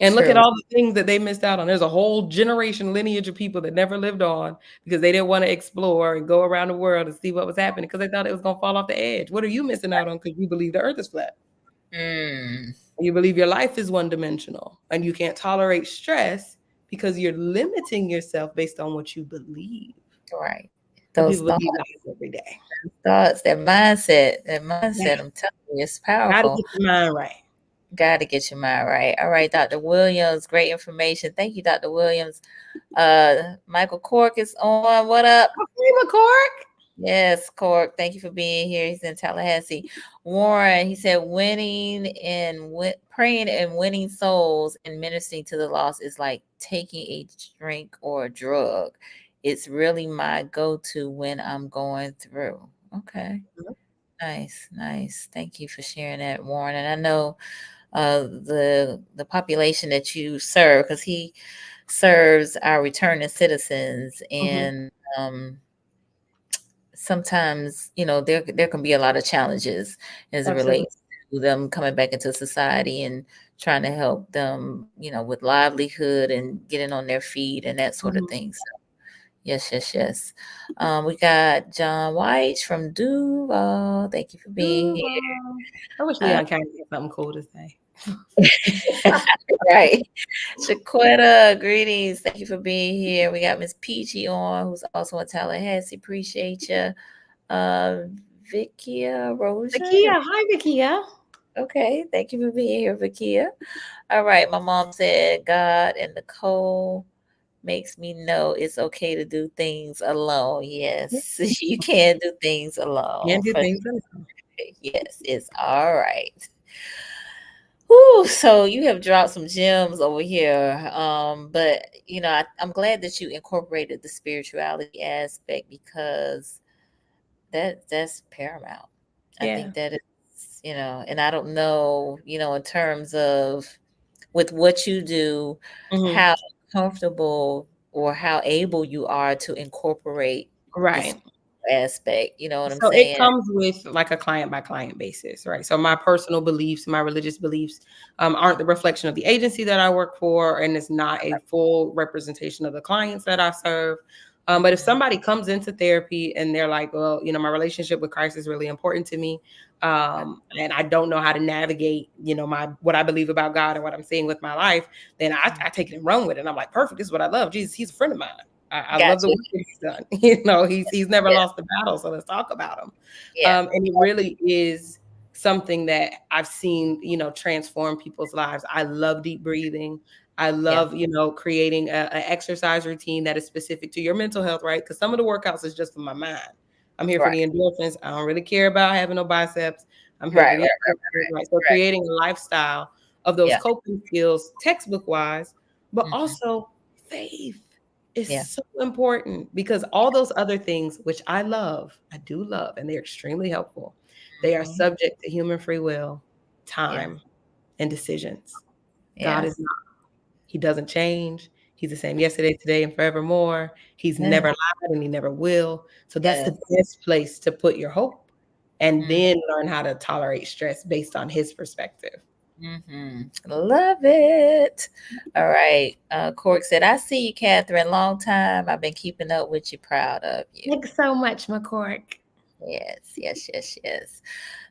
And look at True. all the things that they missed out on. There's a whole generation lineage of people that never lived on because they didn't want to explore and go around the world and see what was happening because they thought it was going to fall off the edge. What are you missing out on because you believe the earth is flat? Mm. You believe your life is one dimensional and you can't tolerate stress because you're limiting yourself based on what you believe. Right. But Those people thoughts, believe lies every day. that mindset, Yeah. I'm telling you, it's Got to powerful. get your mind right. Got to get your mind right. All right, Dr. Williams, great information. Thank you, Dr. Williams. Michael Cork is on. What up? Okay, McCork. Yes, Cork. Thank you for being here. He's in Tallahassee. Warren, he said, praying and winning souls and ministering to the lost is like taking a drink or a drug. It's really my go-to when I'm going through. Okay. Nice, nice. Thank you for sharing that, Warren. And I know the population that you serve, because he serves our returning citizens, Mm-hmm. and sometimes there can be a lot of challenges as it Absolutely. relates to them coming back into society and trying to help them with livelihood and getting on their feet and that sort of Mm-hmm. thing. So yes, yes, yes. We got John White from Duval. Thank you for being here. I wish Uh, Leon County had something cool to say. right. Shaquetta, greetings. Thank you for being here. We got Miss Peachy on, who's also in Tallahassee. Appreciate you. Uh, Vikia Rosia. Nakia, hi Nakia. Okay, thank you for being here, Vikia. All right, my mom said God and Nicole makes me know it's okay to do things alone. Yes, you can do things alone. Can't do For things. yes, it's all right. Whew, so you have dropped some gems over here. But I'm glad that you incorporated the spirituality aspect, because that's paramount. I Yeah. think that is, and I don't know, in terms of with what you do, Hmm. how comfortable or how able you are to incorporate this Right. aspect. You know what I'm So it saying? comes with like a client by client basis, right? So my personal beliefs, my religious beliefs, aren't the reflection of the agency that I work for, and it's not a full representation of the clients that I serve. But if Mhm. somebody comes into therapy and they're like, well, my relationship with Christ is really important to me, Right. and I don't know how to navigate, my what I believe about God and what I'm seeing with my life, then I take it and run with it. And I'm like, perfect. This is what I love. Jesus, he's a friend of mine. I love the Gotcha. work that he's done. He's never Yeah. lost a battle, so let's talk about him. Yeah. And it really is something that I've seen, transform people's lives. I love deep breathing. I Yeah. love, creating an exercise routine that is specific to your mental health, right? Because some of the workouts is just for my mind. I'm here for Right. the endorphins. I don't really care about having no biceps. I'm here Right. for these pictures, right? So Right. creating a lifestyle of those Yeah. coping skills, textbook wise, but Mhm. also faith is Yeah. so important because all those other things, which I do love, and they're extremely helpful, they are Mhm. subject to human free will, Yeah. time, and decisions. God Yeah. is not. He doesn't change. He's the same yesterday, today, and forevermore. He's Yeah. never lied and he never will. So that's the Yes. best place to put your hope and Mm, then learn how to tolerate stress based on his perspective. mhm. Love it. All right. Cork said, I see you, Catherine. Long time. I've been keeping up with you. Proud of you. Thanks so much, McCork. Yes, yes, yes, yes.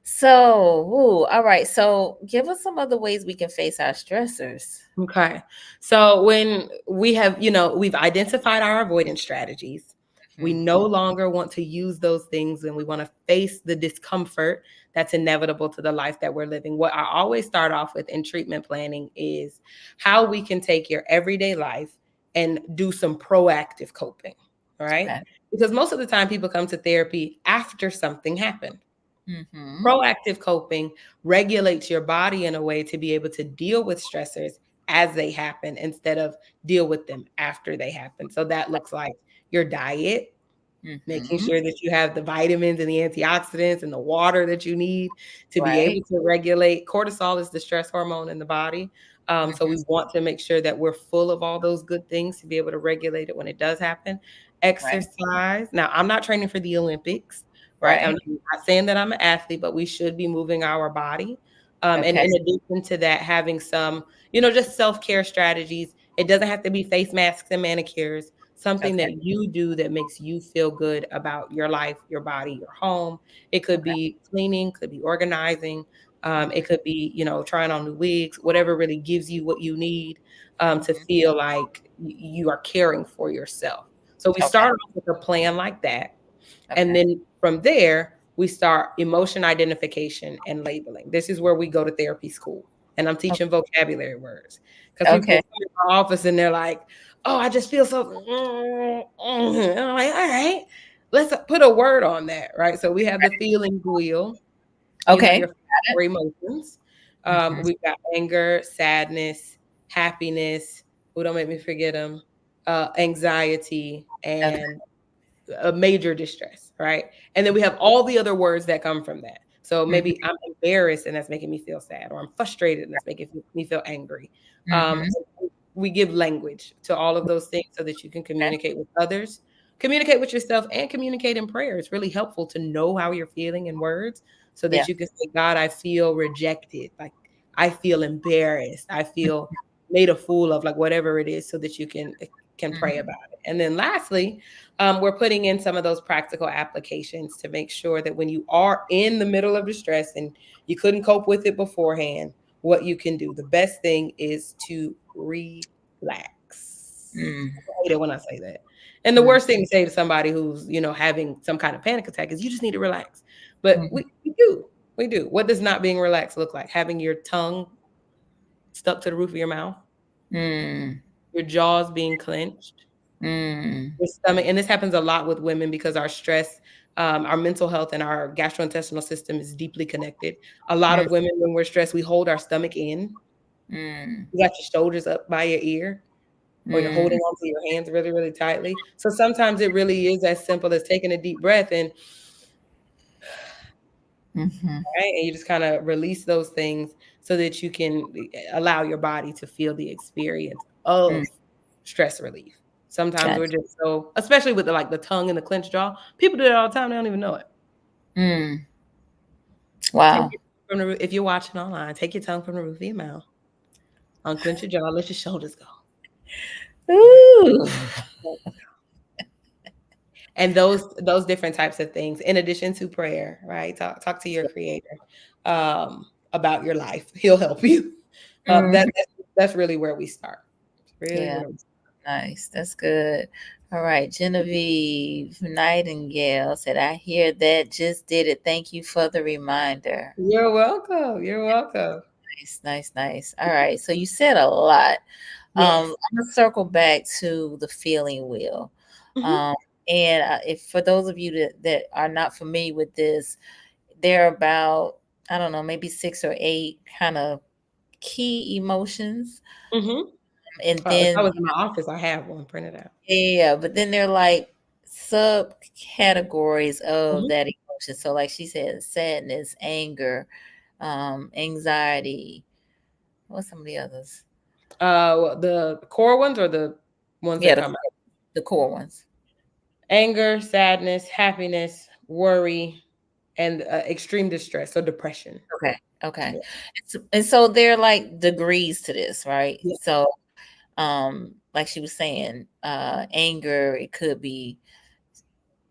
So, ooh, all right. So, give us some other ways we can face our stressors. Okay. So when we have, we've identified our avoidance strategies, we Mhm. no longer want to use those things and we want to face the discomfort that's inevitable to the life that we're living. What I always start off with in treatment planning is how we can take your everyday life and do some proactive coping. All right. Okay. Because most of the time people come to therapy after something happened. Mm-hmm. Proactive coping regulates your body in a way to be able to deal with stressors as they happen instead of deal with them after they happen. So that looks like your diet, making Mm-hmm. sure that you have the vitamins and the antioxidants and the water that you need to be Right. able to regulate. Cortisol is the stress hormone in the body. So Mm-hmm. we want to make sure that we're full of all those good things to be able to regulate it when it does happen. Right. Exercise. Now, I'm not training for the Olympics, right? I'm Right. not saying that I'm an athlete, but we should be moving our body. And Okay. in addition to that, having some, just self care strategies. It doesn't have to be face masks and manicures, something Okay. that you do that makes you feel good about your life, your body, your home. It could Okay. be cleaning, could be organizing. It Mhm. could be, trying on new wigs, whatever really gives you what you need to Mhm. feel like you are caring for yourself. So we Okay. start off with a plan like that. And Okay. then from there, we start emotion identification and labeling. This is where we go to therapy school. And I'm teaching vocabulary words because people Okay. come in my office and they're like, oh, I just feel so. And I'm like, all right, let's put a word on that, right? So we have the feelings wheel. You have Okay. your Got four emotions. it. Mhm. We've got anger, sadness, happiness. Oh, don't make me forget them. anxiety, Okay. and a major distress, right? And then we have all the other words that come from that. So maybe Mm-hmm. I'm embarrassed and that's making me feel sad, or I'm frustrated and that's making me feel angry. Um, Mm-hmm. we give language to all of those things so that you can Okay. communicate with others, communicate with yourself, and communicate in prayer. It's really helpful to know how you're feeling in words so that Yeah. you can say, God, I feel rejected. Like, I feel embarrassed. I feel made a fool of, like, whatever it is, so that you can pray Mm-hmm. about it. And then lastly, we're putting in some of those practical applications to make sure that when you are in the middle of distress and you couldn't cope with it beforehand, what you can do. The best thing is to relax. I hate it when I say that. And the Mm-hmm. worst thing to say to somebody who's, having some kind of panic attack is you just need to relax. But Mm-hmm. we do. We do. What does not being relaxed look like? Having your tongue stuck to the roof of your mouth, Mm-hmm. your jaws being clenched, Mm-hmm. your stomach, and this happens a lot with women because our stress, our mental health, and our gastrointestinal system is deeply connected. A lot of women, when we're stressed, we hold our stomach in. Mm-hmm. You got your shoulders up by your ear, or you're holding onto your hands really, really tightly. So sometimes it really is as simple as taking a deep breath and Mm-hmm. right, and you just kind of release those things so that you can allow your body to feel the experience Mm-hmm. of stress relief. Sometimes we're Gotcha. just so, especially with the tatongue and the clenched jaw. People do it all the time; they don't even know it. Mm. Take Wow. your from the if you're watching online, take your tongue from the roof of your mouth, unclench your jaw, let your shoulders go. Ooh. And those different types of things, in addition to prayer, right? Talk to your creator about your life. He'll help you. Mhm. That's really where we start. It's really Yeah. where we Nice. That's good. All right. Genevieve Nightingale said, I hear that. Just did it. Thank you for the reminder. You're welcome. You're welcome. Nice, nice, nice. All right. So you said a lot. Yes. I'm gonna circle back to the feeling wheel. Mhm. Um, and if for those of you that are not familiar with this, there are about, I don't know, maybe six or eight kind of key emotions. Mhm. And If I then, was in my office, I have one printed out. yeah, but then they're like subcategories of Mhm. that emotion. So, like she said, sadness, anger, anxiety. What's some of the others? The core ones or the ones Yeah, that come out? the core ones. Anger, sadness, happiness, worry, and extreme distress, so depression. Okay. Okay. Yeah. And so there are like degrees to this, right? Yeah. So, like she was saying, anger, it could be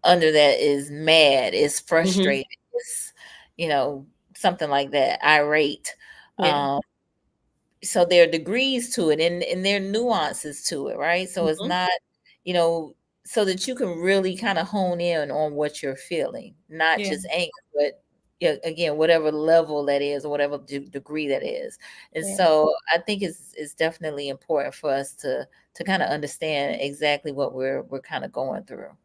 under that is mad, is Mhm. frustrated, is, you know, something like that, irate. Yeah. Um, so there are degrees to it, and there are nuances to it, right? So it's Mhm. not, you know, so that you can really kind of hone in on what you're feeling, not Yeah. just anger, but yeah, again, whatever level that is, or whatever degree that is. And Yeah. so I think it's definitely important for us to kind of understand exactly what we're kind of going through,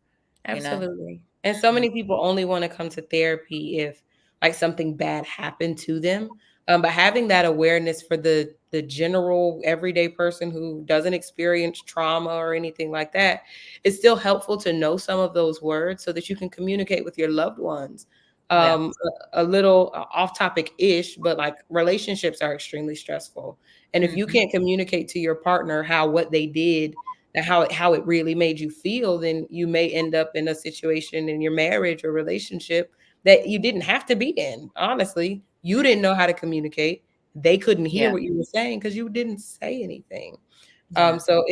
you know. Absolutely. And so many people only want to come to therapy if like something bad happened to them. But having that awareness for the general everyday person who doesn't experience trauma or anything like that, it's still helpful to know some of those words so that you can communicate with your loved ones. Yeah. A little off topic ish, but like relationships are extremely stressful. And if you Mhm. can't communicate to your partner how what they did and how it really made you feel, then you may end up in a situation in your marriage or relationship that you didn't have to be in. Honestly, you didn't know how to communicate. They couldn't hear Yeah. what you were saying because you didn't say anything. Yeah. So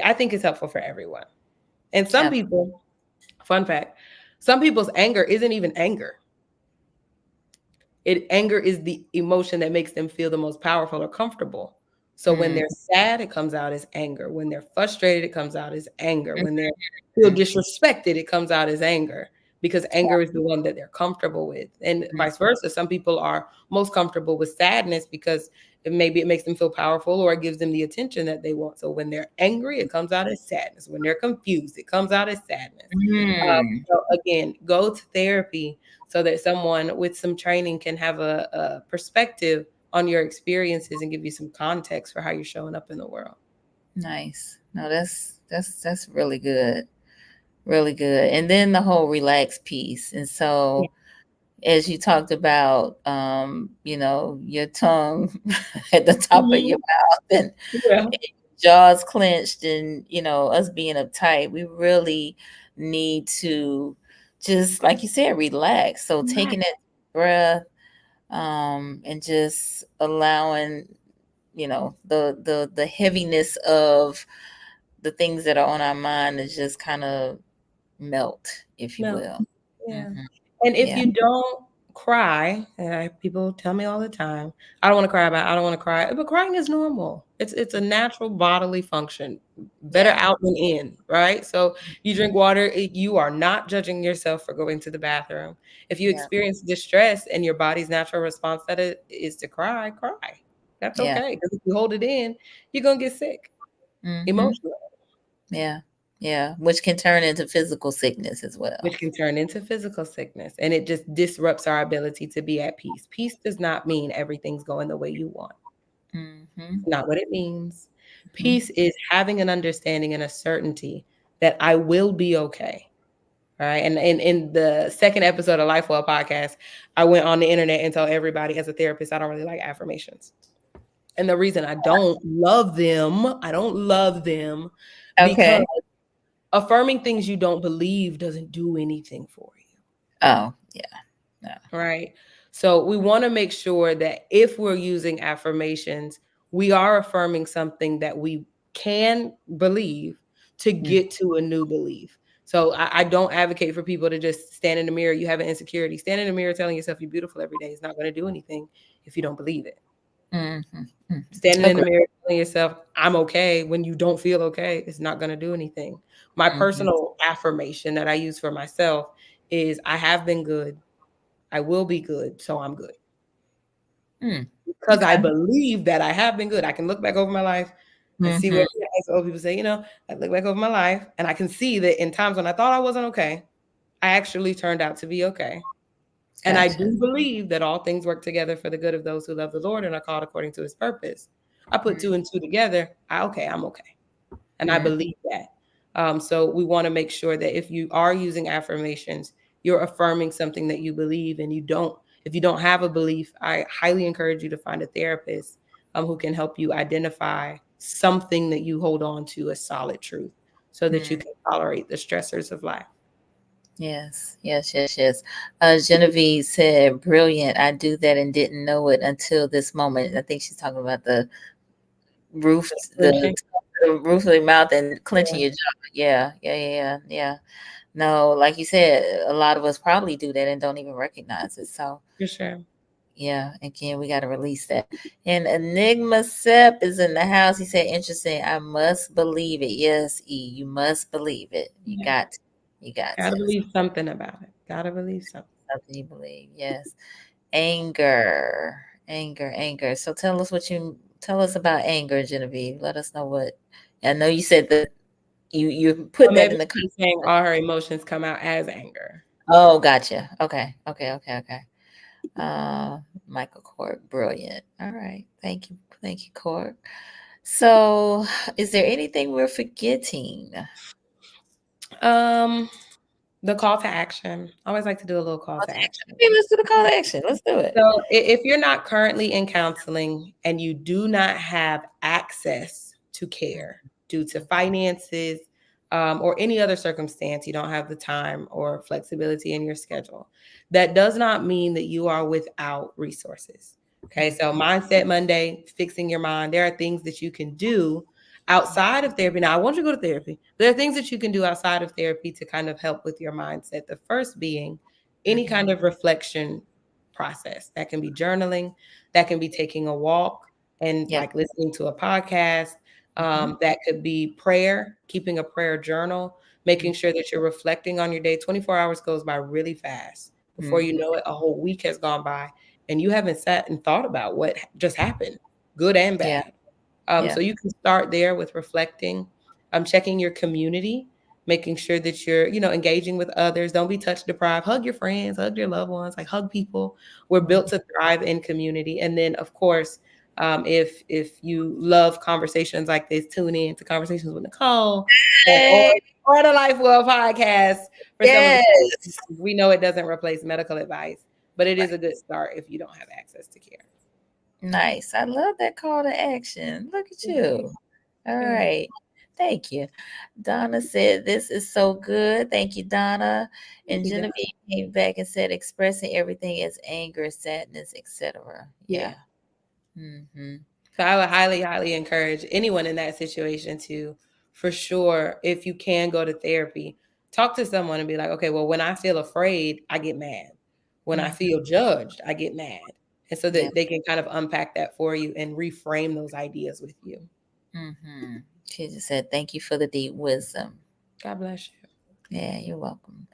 I think it's helpful for everyone. And some Ab- people, fun fact, some people's anger isn't even anger. Anger is the emotion that makes them feel the most powerful or comfortable. So when mm, they're sad, it comes out as anger. When they're frustrated, it comes out as anger. When they feel mhm. disrespected, it comes out as anger because anger is the one that they're comfortable with. And Mm, vice versa. Some people are most comfortable with sadness because maybe it makes them feel powerful or it gives them the attention that they want. So when they're angry, it comes out as sadness. When they're confused, it comes out as sadness. mm. So again, go to therapy so that someone with some training can have a perspective on your experiences and give you some context for how you're showing up in the world. Nice. No, That's really good. Really good. And then the whole relax piece. And Yeah. so as you talked about, your tongue at the top of your Mhm. mouth Yeah. and jaws clenched and, us being uptight, we really need to just, like you said, relax. So Right. taking that breath, and just allowing, the heaviness of the things that are on our mind to just kind of melt, if you No. will. Yeah. Hmm. And if Yeah. you don't cry, and people tell me all the time, I don't want to cry. But crying is normal. It's a natural bodily function. Better Yeah. out than in, right? So you drink water, you are not judging yourself for going to the bathroom. If you Yeah. experience distress and your body's natural response that it is to cry, cry. That's Yeah. okay. Because if you hold it in, you're gonna get sick Hmm. emotionally, Yeah. Yeah. Which can turn into physical sickness as which well. can turn into physical sickness. And it just disrupts our ability to be at peace. Peace does not mean everything's going the way you want. Hmm. Not what it means. Hmm. Peace is having an understanding and a certainty that I will be okay. All right. And in the second episode of Life Well podcast, I went on the internet and told everybody as a therapist, I don't really like affirmations. And the reason I don't love them because Okay. affirming things you don't believe doesn't do anything for you. Oh, yeah. No. Right. So we want to make sure that if we're using affirmations, we are affirming something that we can believe to Mm. get to a new belief. So I don't advocate for people to just stand in the mirror. You have an insecurity. Stand in the mirror telling yourself you're beautiful every day is not going to do anything if you don't believe it. Mhm. Mhm. Standing in the Agree. mirror telling yourself I'm okay when you don't feel okay is not going to do anything. My Mhm. personal affirmation that I use for myself is I have been good. I will be good, so I'm good. Mm. Because I Okay. believe that I have been good. I can look back over my life and see where, Mhm. as old people say, I look back over my life and I can see that in times when I thought I wasn't okay, I actually turned out to be okay. And I Gotcha. do believe that all things work together for the good of those who love the Lord and are called according to his purpose. I put two Mm. and two together. I'm okay. And I Mm. believe that. So we want to make sure that if you are using affirmations, you're affirming something that you believe, and if you don't have a belief, I highly encourage you to find a therapist who can help you identify something that you hold on to as solid truth so that you Mm. can tolerate the stressors of life. Yes. Yes. Yes. Yes. Genevieve said, "Brilliant. I do that and didn't know it until this moment." I think she's talking about roof, The the, clenching. the roof of your mouth and clenching Yeah, your jaw. Yeah. Yeah. Yeah. Yeah. Yeah. No, like you said, a lot of us probably do that and don't even recognize it. So, for sure. yeah, again, we got to release that. And Enigma Sep is in the house. He said, "Interesting. I must believe it." Yes, E, you must believe it. You Yeah. got to. You got Gotta to. believe something about it. Gotta believe something. Something you believe. Yes. Anger. Anger. Anger. So tell us about anger, Genevieve. Let us know what. I know you said that you Or put that maybe in the she's saying all her emotions come out as anger. Oh, gotcha. Okay. Okay. Okay. Okay. Uh, Michael Cork, brilliant. All right. Thank you, Cork. So, is there anything we're forgetting? Um, the call to action. I always like to do a little call Call to to action. action. Okay, let's do the call to action. Let's do it. So if you're not currently in counseling and you do not have access to care due to finances or any other circumstance, you don't have the time or flexibility in your schedule, that does not mean that you are without resources. Okay, so Mhm. Mindset Monday, fixing your mind. There are things that you can do outside of therapy. Now, I want you to go to therapy. There are things that you can do outside of therapy to kind of help with your mindset. The first being any Mhm. kind of reflection process. That can be journaling, that can be taking a walk and Yeah. like listening to a podcast. Mhm. That could be prayer, keeping a prayer journal, making sure that you're reflecting on your day. 24 hours goes by really fast. Before you Mhm. know it, a whole week has gone by and you haven't sat and thought about what just happened, good and Yeah. bad. Yeah. So you can start there with reflecting, checking your community, making sure that you're, engaging with others. Don't be touch deprived. Hug your friends, hug your loved ones, like hug people. We're built Mhm. to thrive in community. And then, of course, If you love conversations like this, tune in to Conversations with Nicole or, Hey, or the Life Well podcast for some of the yes. we know it doesn't replace medical advice, but it is a good start if you don't have access to care. Nice. I love that call to action. Look at Okay. you. All Good. right. Thank you. Donna said, "This is so good." Thank you, Donna. Thank And you, Donna. Genevieve came back and said, expressing everything as anger, sadness, etc. Yeah. Yeah. Mm-hmm. So I would highly, highly encourage anyone in that situation to, for sure, if you can go to therapy, talk to someone and be like, okay, well, when I feel afraid, I get mad. When I Mm-hmm. feel judged, I get mad. And so Yeah. that they can kind of unpack that for you and reframe those ideas with you. Mm-hmm. She just said, "Thank you for the deep wisdom." God bless you. Yeah, you're welcome.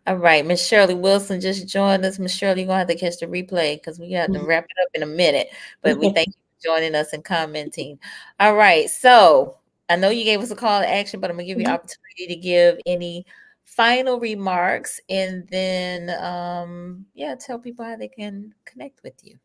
All right, Miss Shirley Wilson just joined us. Miss Shirley, you're gonna have to catch the replay because we got to wrap it up in a minute. But we thank you for joining us and commenting. All right, so I know you gave us a call to action, but I'm gonna give you opportunity to give any final remarks and then yeah, tell people how they can connect with you.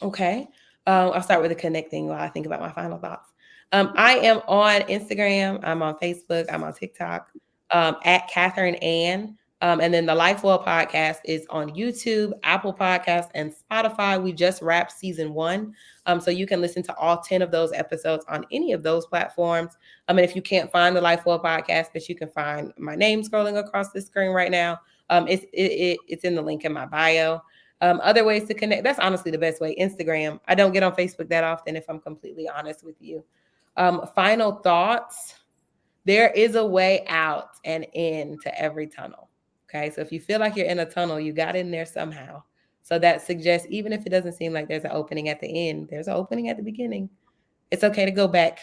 Okay. I'll start with the connecting while I think about my final thoughts. I am on Instagram. I'm on Facebook. I'm on TikTok at Catherine Ann. And then the Life Well podcast is on YouTube, Apple Podcasts, and Spotify. We just wrapped season 1. So you can listen to all 10 of those episodes on any of those platforms. And if you can't find the Life Well podcast, but you can find my name scrolling across the screen right now. It's in the link in my bio. Other ways to connect, that's honestly the best way. Instagram. I don't get on Facebook that often, if I'm completely honest with you. Final thoughts. There is a way out and in to every tunnel. Okay. So if you feel like you're in a tunnel, you got in there somehow. So that suggests, even if it doesn't seem like there's an opening at the end, there's an opening at the beginning. It's okay to go back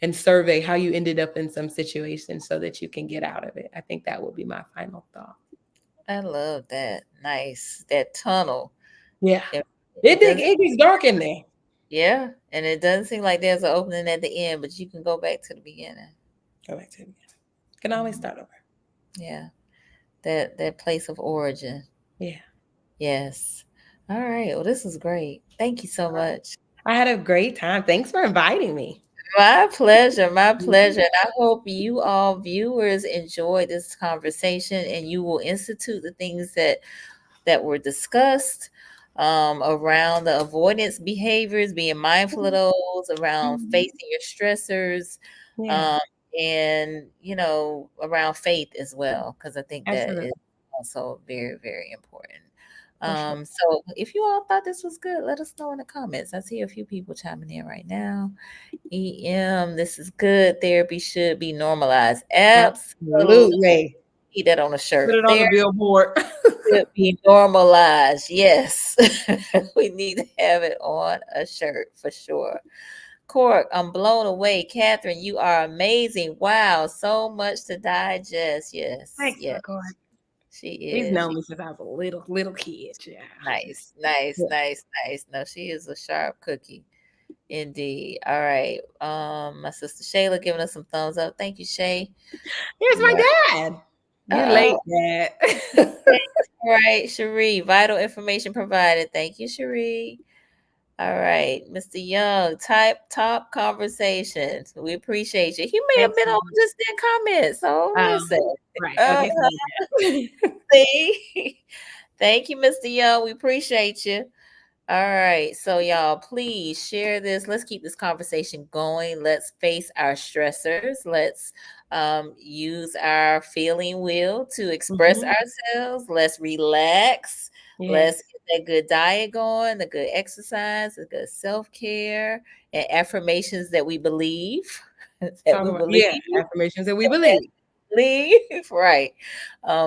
and survey how you ended up in some situation so that you can get out of it. I think that would be my final thought. I love that. Nice. That tunnel. Yeah. It, It, it does. it gets dark in there. Yeah, and it doesn't seem like there's an opening at the end, but you can go back to the beginning. Go back to it again. Can always Mhm. start over. Yeah, that place of origin. Yeah. Yes. All right. Well, this is great. Thank you so much. I had a great time. Thanks for inviting me. My pleasure. My Mhm. pleasure. And I hope you all viewers enjoy this conversation and you will institute the things that were discussed around the avoidance behaviors, being mindful of those, around Mhm. facing your stressors, Yeah, um, and around faith as well, because I think that is absolutely. also very, very important. For sure. So if you all thought this was good, let us know in the comments. I see a few people chiming in right now. This is good. Therapy should be normalized. Absolutely. Absolutely. Need that on a Put shirt. it on the billboard. Should be normalized. Yes. We need to have it on a shirt for sure. Cork, I'm blown away. Catherine, you are amazing. Wow, so much to digest. Yes, Thanks, yes, Nicole. she He's is. known me since I was a little kid. Yeah. Nice, nice, Yeah. nice, nice. No, she is a sharp cookie. Indeed. All right. My sister Shayla giving us some thumbs up. Thank you, Shay. Here's You my are dad. You're oh, late, Dad. all right, Cherie. Vital information provided. Thank you, Cherie. All right, Mr. Young, type top conversations. We appreciate you. He may have Thanks, been man. on just in comments. So listen. Right. Uh, Okay. So see. Thank you, Mr. Young. We appreciate you. All right. So, y'all, please share this. Let's keep this conversation going. Let's face our stressors. Let's use our feeling wheel to express Mhm. ourselves. Let's relax. Yes. Let's get that good diet going, the good exercise, the good self care, and affirmations that we believe. That Talk we about believe. affirmations that we believe. Leave. Right.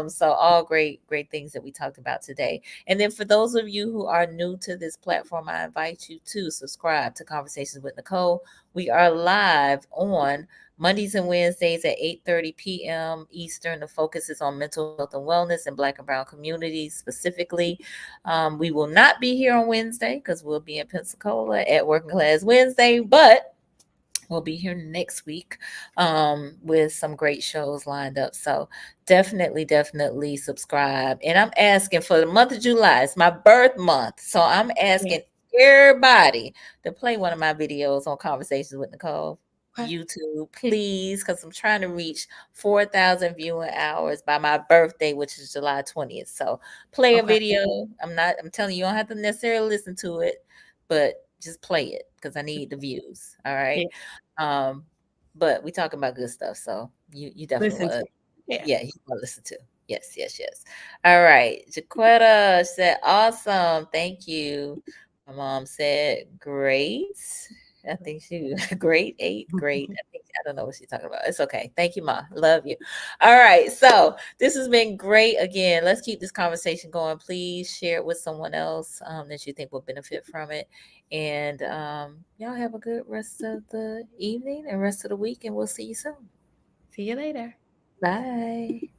So all great things that we talked about today. And then for those of you who are new to this platform, I invite you to subscribe to Conversations with Nicole. We are live on Mondays and Wednesdays at 8:30 p.m. Eastern. The focus is on mental health and wellness in Black and Brown communities specifically. We will not be here on Wednesday because we'll be in Pensacola at Working Class Wednesday, but we'll be here next week with some great shows lined up. So definitely subscribe. And I'm asking for the month of July. It's my birth month. So I'm Yeah. asking everybody to play one of my videos on Conversations with Nicole. What? YouTube, please, because I'm trying to reach 4,000 viewing hours by my birthday, which is July 20th. So play a Okay. video. I'm telling you, you don't have to necessarily listen to it, but just play it because I need the views. All right. Yeah. Um, but we talking about good stuff. So you definitely Listen want to. to, Yeah. yeah, you want to listen to. Yes, yes, yes. All right. Jaquetta said, awesome. Thank you. My mom said, great. I think she great, 8, great. I don't know what she's talking about. It's okay. Thank you, Ma. Love you. All right. So this has been great. Again, let's keep this conversation going. Please share it with someone else that you think will benefit from it. And y'all have a good rest of the evening and rest of the week, and we'll see you soon. See you later. Bye.